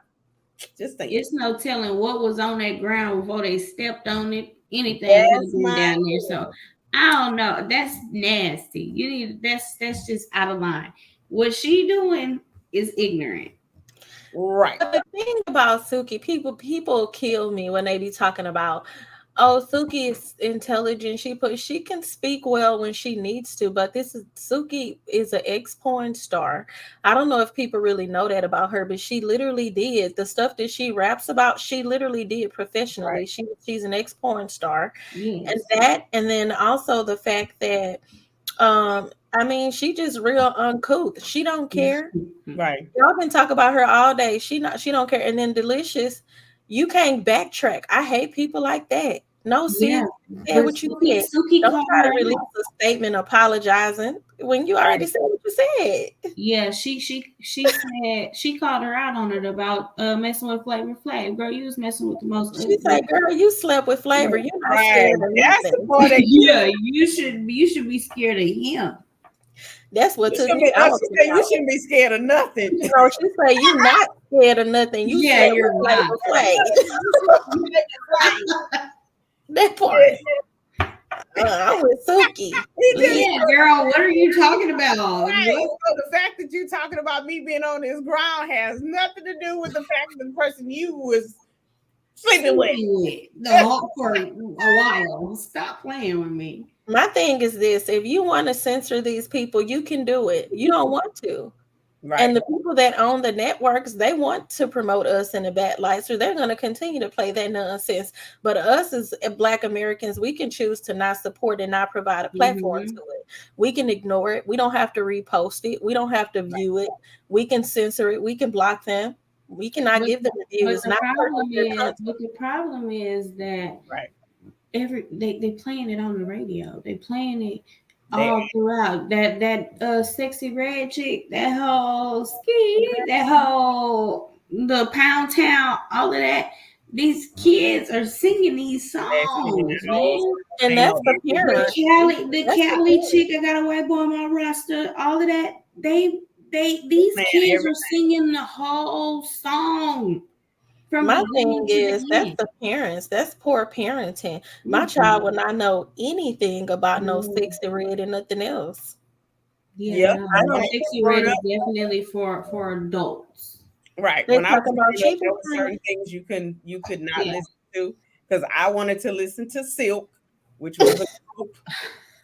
Just think. It's no telling what was on that ground before they stepped on it. Anything That's could have been down there. So I don't know. That's nasty. You need that's just out of line. What she doing is ignorant. Right. But the thing about Suki, people kill me when they be talking about, oh, Suki is intelligent. She can speak well when she needs to, but Suki is an ex-porn star. I don't know if people really know that about her, but she literally did the stuff that she raps about. She literally did professionally. Right. She's an ex-porn star, Yes. and then also the fact that, I mean, she just real uncouth. She don't care. Right. Y'all can talk about her all day. She don't care. And then Delicious, you can't backtrack. I hate people like that. No, see, Yeah. say what you said. Suki Don't called try to her release out. a statement apologizing when you already said what you said. Yeah, she said she called her out on it about messing with Flavor Flav. Girl, you was messing with the most. She said, "Girl, you slept with Flavor. You're not Right. scared of That's the nothing." part that Yeah, you should be scared of him. That's what you took shouldn't me be, out. she said you shouldn't be scared of nothing. You know, she said, "You not scared of nothing. You Yeah, slept you're with Flavor not. Flav." That part. I'm with Suki. Yeah, girl, what are you talking about? Right. What? So the fact that you're talking about me being on this ground has nothing to do with the fact that the person you was sleeping with. For a while. Stop playing with me. My thing is this: if you want to censor these people, you can do it. You don't want to. Right. And the people that own the networks, they want to promote us in a bad light, so they're going to continue to play that nonsense. But us as Black Americans, we can choose to not support and not provide a platform to it. We can ignore it. We don't have to repost it. We don't have to view it. We can censor it. We can block them. We cannot give them a view. It's not the problem is that right. They playing it on the radio. They playing it all throughout. That sexy red chick, that whole ski, that whole the Pound Town, all of that. These kids are singing these songs, man. And that's the parents. The Cali chick, I got a white boy on my roster, all of that. These kids are singing the whole song. My thing is that's the parents. That's poor parenting. My child will not know anything about no sexy red and nothing else. Yeah, I no, know. Sexy Red is definitely for adults. Right. They When I was talk about growing up, cheaper there were things. certain things you could not Yeah. listen to because I wanted to listen to Silk, which was a group,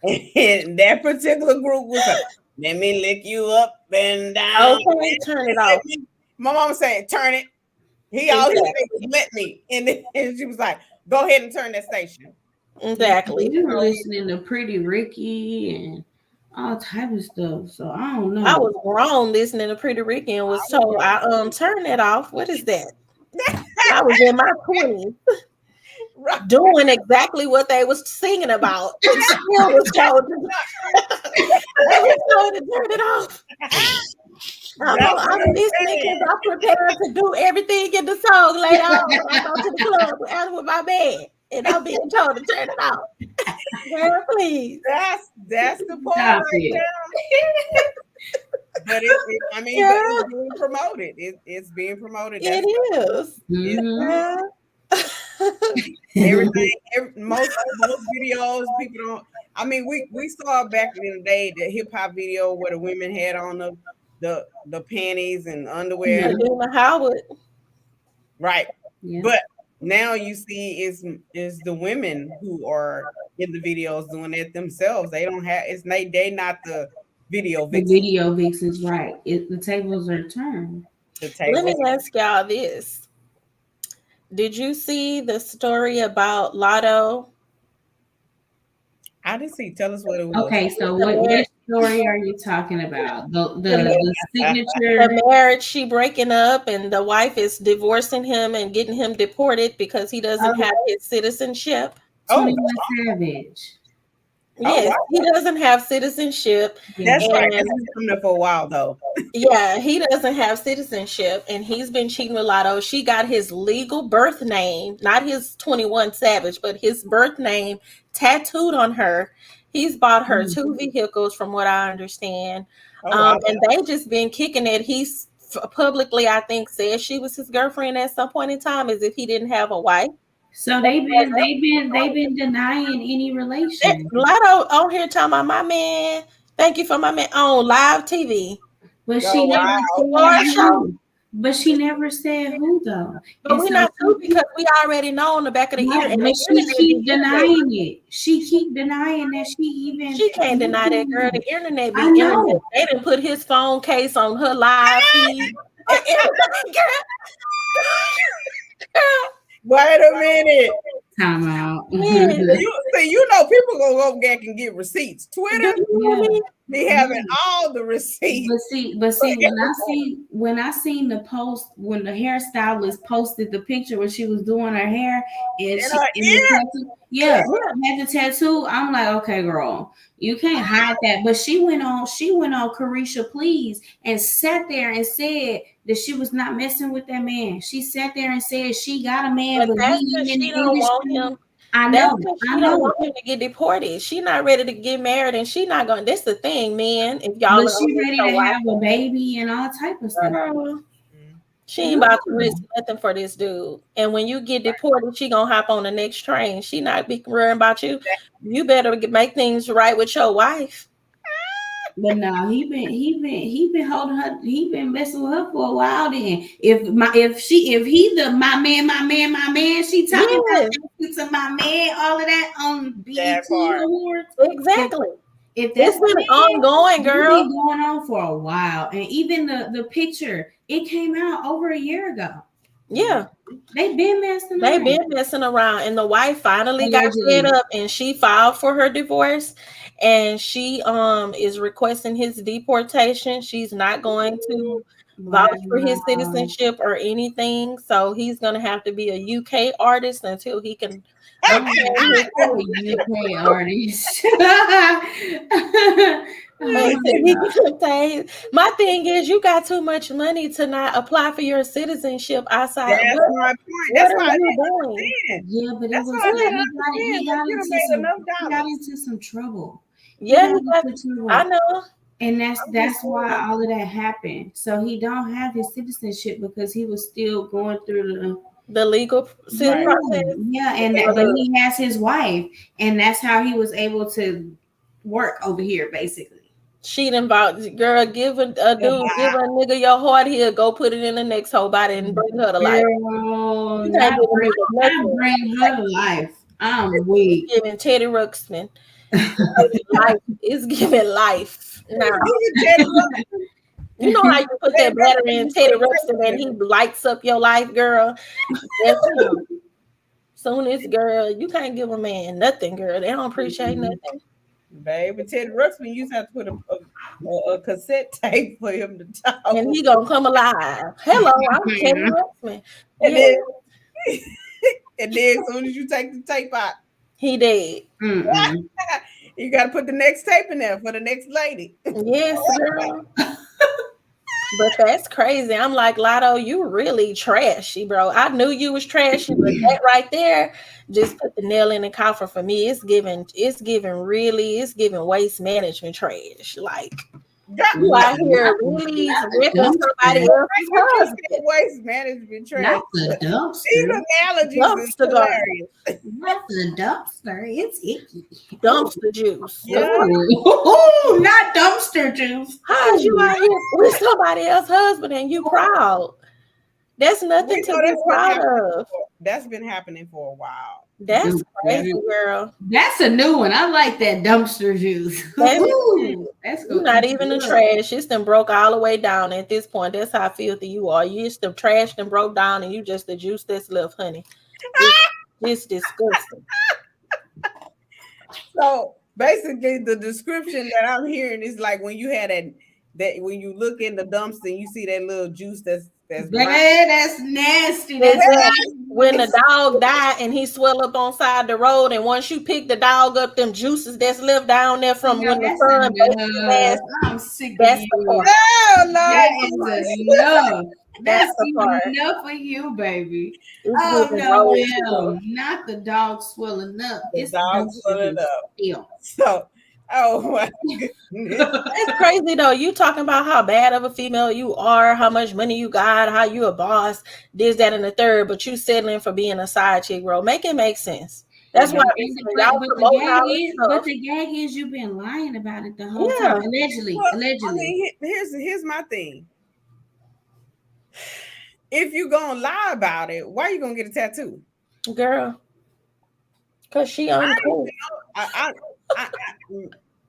and that particular group was a let me lick you up and down. Okay, turn it off. My mama said, "Turn it." He all he said was, "Let me," and then she was like, "Go ahead and turn that station." Exactly. We were listening to Pretty Ricky and all type of stuff. So I don't know. I was grown listening to Pretty Ricky and was told I turn that off. What is that? I was in my 20s doing exactly what they was singing about. And still was told to, I was told to turn it off. I'm listening because I'm prepared to do everything in the song later on when I go to the club out with my man. And I'm being told to turn it off. Girl, please. That's the part right there. But I mean, but it's being promoted. It's being promoted. It is. Mm-hmm. Everything, most videos, people don't. I mean, we saw back in the day the hip hop video where the women had on the panties and underwear. Adina Howard. Right. Yeah. But now you see is the women who are in the videos doing it themselves. They don't have they not the video The vixens. video vixens, right? The tables are turned. Let me ask y'all this. Did you see the story about Lotto? I didn't see. Tell us what it was. Okay, so what story are you talking about? The signature, the marriage, she breaking up, and the wife is divorcing him and getting him deported because he doesn't have his citizenship. 21 Savage. Yes, he doesn't have citizenship. That's right. That's And been coming up for a while though. yeah, he doesn't have citizenship, and he's been cheating with Lotto. She got his legal birth name, not his 21 Savage, but his birth name tattooed on her. He's bought her 2 vehicles, from what I understand. Wow. And they just been kicking it. He's publicly, I think, said she was his girlfriend at some point in time, as if he didn't have a wife. So they've been denying any relation. Lotto on here talking about my man. Thank you for my man on live TV. But she never said who. But she never said who though. But we're not true because we already know on the back of the ear. And but she keep denying it. She keep denying that she even. She can't deny that, girl. The internet be I know. internet. They didn't put his phone case on her live feed. Wait a minute. Time out. You know people gonna go back and get receipts. Twitter be having all the receipts. But see, when I seen the post when the hairstylist posted the picture where she was doing her hair and had the tattoo. I'm like, okay, girl, you can't hide that. But she went on Carisha Please and sat there and said that she was not messing with that man. She sat there and said she got a man, but that's he because in she the don't want industry. him. I That's know. because she don't want him to get deported. She not ready to get married, and she not going. That's the thing, man. If y'all, But she ready to have a baby and all type of stuff. She ain't about to risk nothing for this dude. And when you get deported, she gonna hop on the next train. She not be worrying about you. You better make things right with your wife. But no, he been holding her. He been messing with her for a while. Then if he the my man, she talking about to my man, all of that on BET Awards. Exactly. If that's been ongoing, girl, been going on for a while, and even the picture it came out over a year ago. Yeah. They've been messing around. And the wife finally got fed up and she filed for her divorce, and she is requesting his deportation. She's not going to vouch for his citizenship or anything. So he's gonna have to be a UK artist until he can UK artist. My thing is, you got too much money to not apply for your citizenship outside. That's my point. That's why Yeah, but that's he got into some trouble. Yeah, I know. And that's why all of that happened. So he don't have his citizenship because he was still going through the legal process. Yeah, and but he has his wife, and that's how he was able to work over here, basically. She done bought, girl, give a nigga your heart, he'll go put it in the next whole body and bring her to life. Girl, You can't give a nigga nothing. bring her to life. I'm weak. Giving Teddy Ruxpin. It's giving life. Now, you know how you put that battery in Teddy Ruxpin and he lights up your life, girl? That's him. Soon as, girl, you can't give a man nothing, girl. They don't appreciate nothing. Baby, Teddy Ruxpin used to have to put a cassette tape for him to talk. And he gonna come alive. Hello, I'm Teddy Ruxpin. And then as soon as you take the tape out, he dead. You got to put the next tape in there for the next lady. Yes, girl. But that's crazy. I'm like, Lotto, you really trashy, bro. I knew you was trashy, but that right there just put the nail in the coffin for me. It's giving waste management trash. Like, you out here really ripping somebody else's husband. Waste management trash. Not the dumpster. These analogies is hilarious. Not the dumpster. It's icky. Dumpster juice. Yeah. Ooh, not dumpster juice. How's you out here with somebody else's husband and you proud? That's nothing to be proud of. That's been happening for a while. That's crazy, girl. That's a new one. I like that dumpster juice. That's not even the trash. It's them broke all the way down at this point. That's how filthy you are. You just the trash and broke down, and you just the juice that's left, honey. It's disgusting. So basically, the description that I'm hearing is like when you had that when you look in the dumpster and you see that little juice that's nasty. When the dog died and he swell up on side the road, and once you pick the dog up, them juices that's left down there from when the sun. I'm sick. That's the part. That's the part. enough for you, baby. It's no, not the dog swelling up. It's the dog swelling up. Yeah. So. Oh my goodness. It's crazy though. You talking about how bad of a female you are, how much money you got, how you a boss, this, that, and the third, but you settling for being a side chick, bro. Make it make sense. That's why but the gag is you've been lying about it the whole time. Allegedly. I mean, here's my thing. If you gonna lie about it, why you gonna get a tattoo? Girl. Cause she uncool. I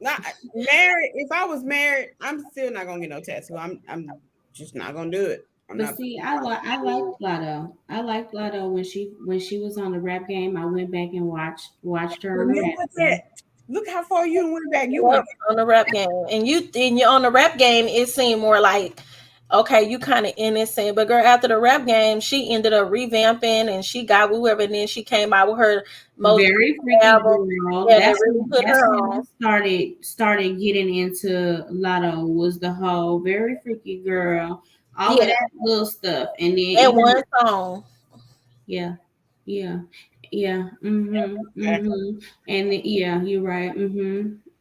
not married. If I was married, I'm still not gonna get no tattoo. I'm just not gonna do it. I like Lotto. I liked Lotto when she was on the rap game. I went back and watched her. Look how far you went back. You went on the rap game, and you're on the rap game. It seemed more like, okay, you kind of innocent, but girl, after the rap game, she ended up revamping and she got whoever, and then she came out with her most very freaky album. girl. Yeah, That's really put her on. Started getting into Lotto was the whole very freaky girl, all of that little stuff, and then that one song. Yeah. And you're right.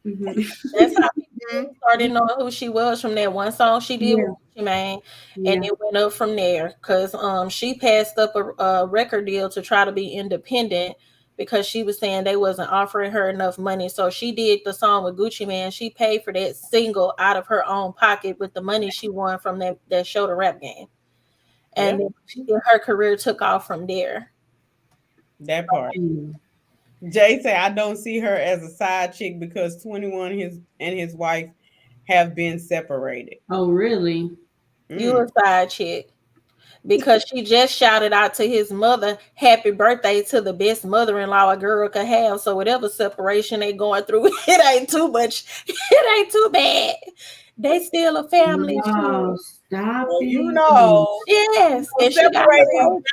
That's how people started knowing who she was from that one song she did with Gucci Mane, and it went up from there because she passed up a record deal to try to be independent because she was saying they wasn't offering her enough money. So she did the song with Gucci Mane. She paid for that single out of her own pocket with the money she won from that show, the rap game, and then her career took off from there. That part. Jay said, I don't see her as a side chick because 21 and his wife have been separated. Oh, really? You a side chick because she just shouted out to his mother, happy birthday to the best mother-in-law a girl could have. So whatever separation they going through, it ain't too much. It ain't too bad. They still a family. No, stop it. You know. Yes. And she got you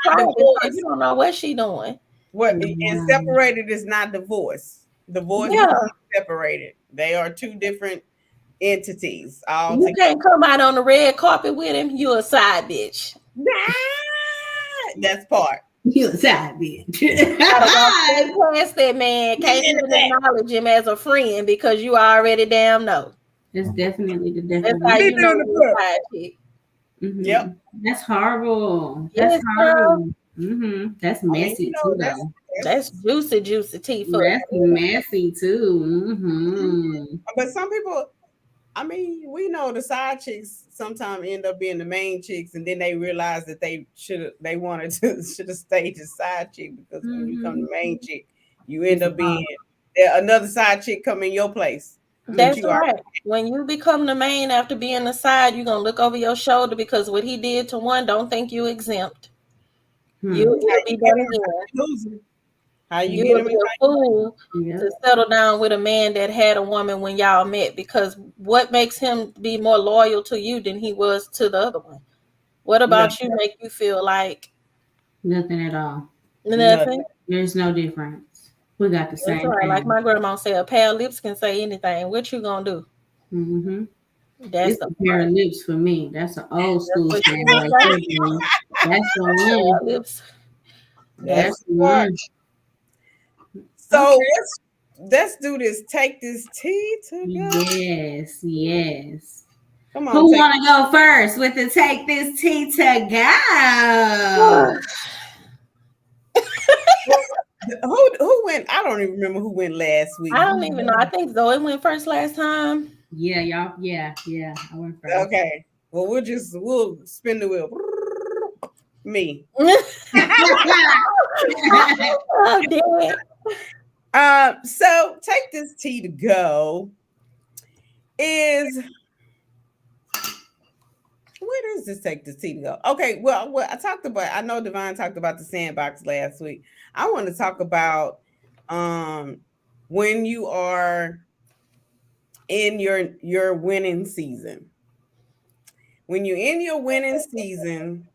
don't know what she doing. What and separated is not divorce. Divorce is separated. They are two different entities. You can't come out on the red carpet with him. You a side bitch. That's part. You a side bitch. Past that man. Can't even acknowledge him as a friend because you already damn know. That's definitely the definition. That's how you know you're a side chick. Yep. That's horrible. Yes, horrible. That's messy too, though. That's juicy tea. That's messy too. But some people, I mean, we know the side chicks sometimes end up being the main chicks, and then they realize that they should have stayed the side chick, because when you become the main chick, you end up being another side chick come in your place. That's right. When you become the main after being the side, you're gonna look over your shoulder, because what he did to one, don't think you exempt. You'll be done again. How you You'll get be a fool to settle down with a man that had a woman when y'all met, because what makes him be more loyal to you than he was to the other one? What about you make you feel like Nothing at all. nothing? There's no difference. We got the same That's right. thing. Like my grandma said, a pair of lips can say anything. What you gonna do? Mm-hmm. That's It's a pair of lips for me. That's an old school what thing. she Right was there, saying. boy. That's the one. Lips. That's the one. So let's do this. Take this tea to go. Yes. Come on. Who want to go first with the take this tea to go? Who went? I don't even remember who went last week. I don't even know. I think Zoe went first last time. Yeah, y'all. Yeah. I went first. Okay. Well, we'll spin the wheel. Me. Oh, damn. So take this tea to go is, where does this take this tea to go? Okay, well, I know Divine talked about the sandbox last week. I want to talk about when you are in your winning season. When you're in your winning season,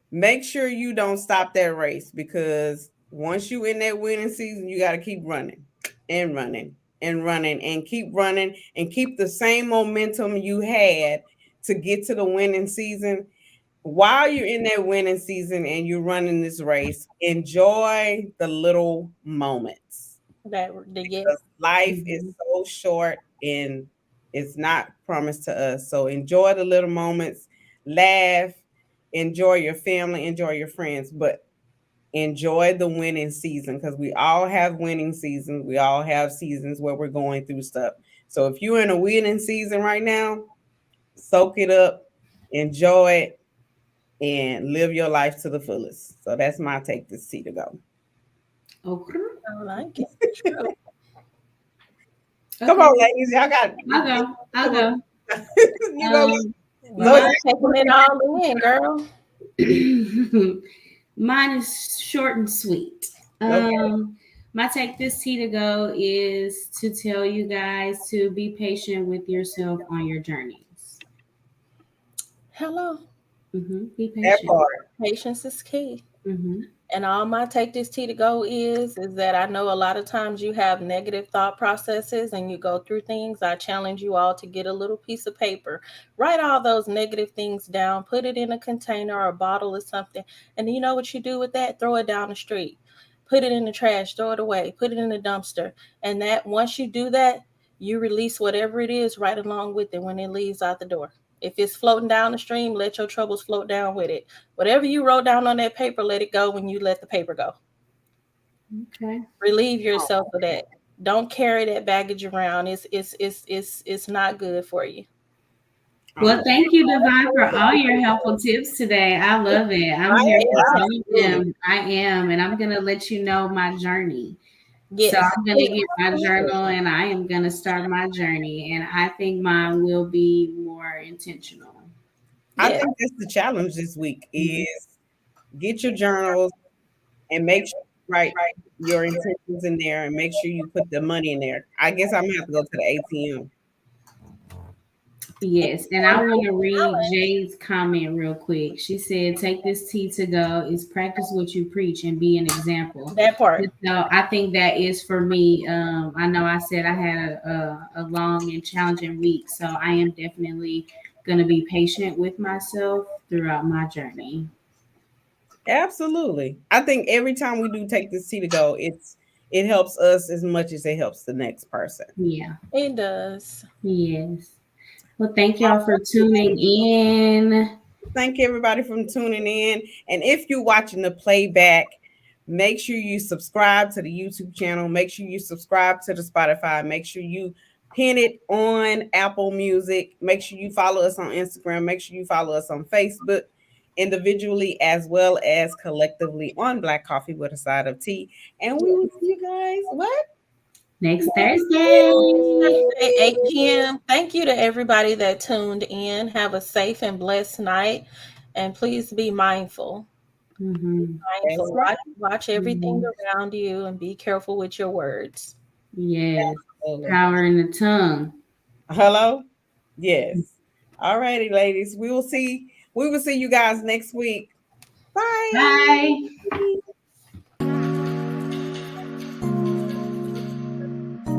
make sure you don't stop that race, because once you're in that winning season, you got to keep running and running and running and keep running and keep the same momentum you had to get to the winning season. While you're in that winning season and you're running this race, enjoy the little moments. Life is so short and it's not promised to us. So enjoy the little moments, laugh, enjoy your family, enjoy your friends, but enjoy the winning season, because we all have winning seasons. We all have seasons where we're going through stuff. So if you're in a winning season right now, soak it up, enjoy it, and live your life to the fullest. So that's my take this tea to go. Okay. I like it. Come on, ladies. Y'all got I'll go. You go. I'm taking it all in, girl. Mine is short and sweet. My take this tea to go is to tell you guys to be patient with yourself on your journeys. Hello. Be patient. That part. Patience is key. And all my take this tea to go is that I know a lot of times you have negative thought processes and you go through things. I challenge you all to get a little piece of paper, write all those negative things down, put it in a container or a bottle or something. And you know what you do with that? Throw it down the street, put it in the trash, throw it away, put it in the dumpster. And that once you do that, you release whatever it is right along with it when it leaves out the door. If it's floating down the stream, let your troubles float down with it. Whatever you wrote down on that paper, let it go when you let the paper go. Okay. Relieve yourself of that. Don't carry that baggage around. It's not good for you. Well, thank you, Divine, for all your helpful tips today. I love it. I'm here for some of them. I am, and I'm gonna let you know my journey. Yes. So I'm gonna get my journal and I am gonna start my journey. And I think mine will be more intentional. I think that's the challenge this week is get your journals and make sure you write your intentions in there and make sure you put the money in there. I guess I'm gonna have to go to the ATM. Yes, and I want to read Jay's comment real quick. She said, take this tea to go is practice what you preach and be an example. That part. So I think that is for me. I know I said I had a long and challenging week, so I am definitely going to be patient with myself throughout my journey. Absolutely. I think every time we do take this tea to go, it helps us as much as it helps the next person. Yeah. It does. Yes. Well, thank y'all for tuning in. Thank everybody for tuning in. And if you're watching the playback, make sure you subscribe to the YouTube channel. Make sure you subscribe to the Spotify. Make sure you pin it on Apple Music. Make sure you follow us on Instagram. Make sure you follow us on Facebook, individually as well as collectively on Black Coffee with a Side of Tea. And we will see you guys next Thursday, 8 p.m. Thank you to everybody that tuned in. Have a safe and blessed night, and please be mindful. Mindful. right. Watch everything around you, and be careful with your words. Yes, power in the tongue. Hello. Yes. All righty, ladies. We will see you guys next week. Bye. Bye.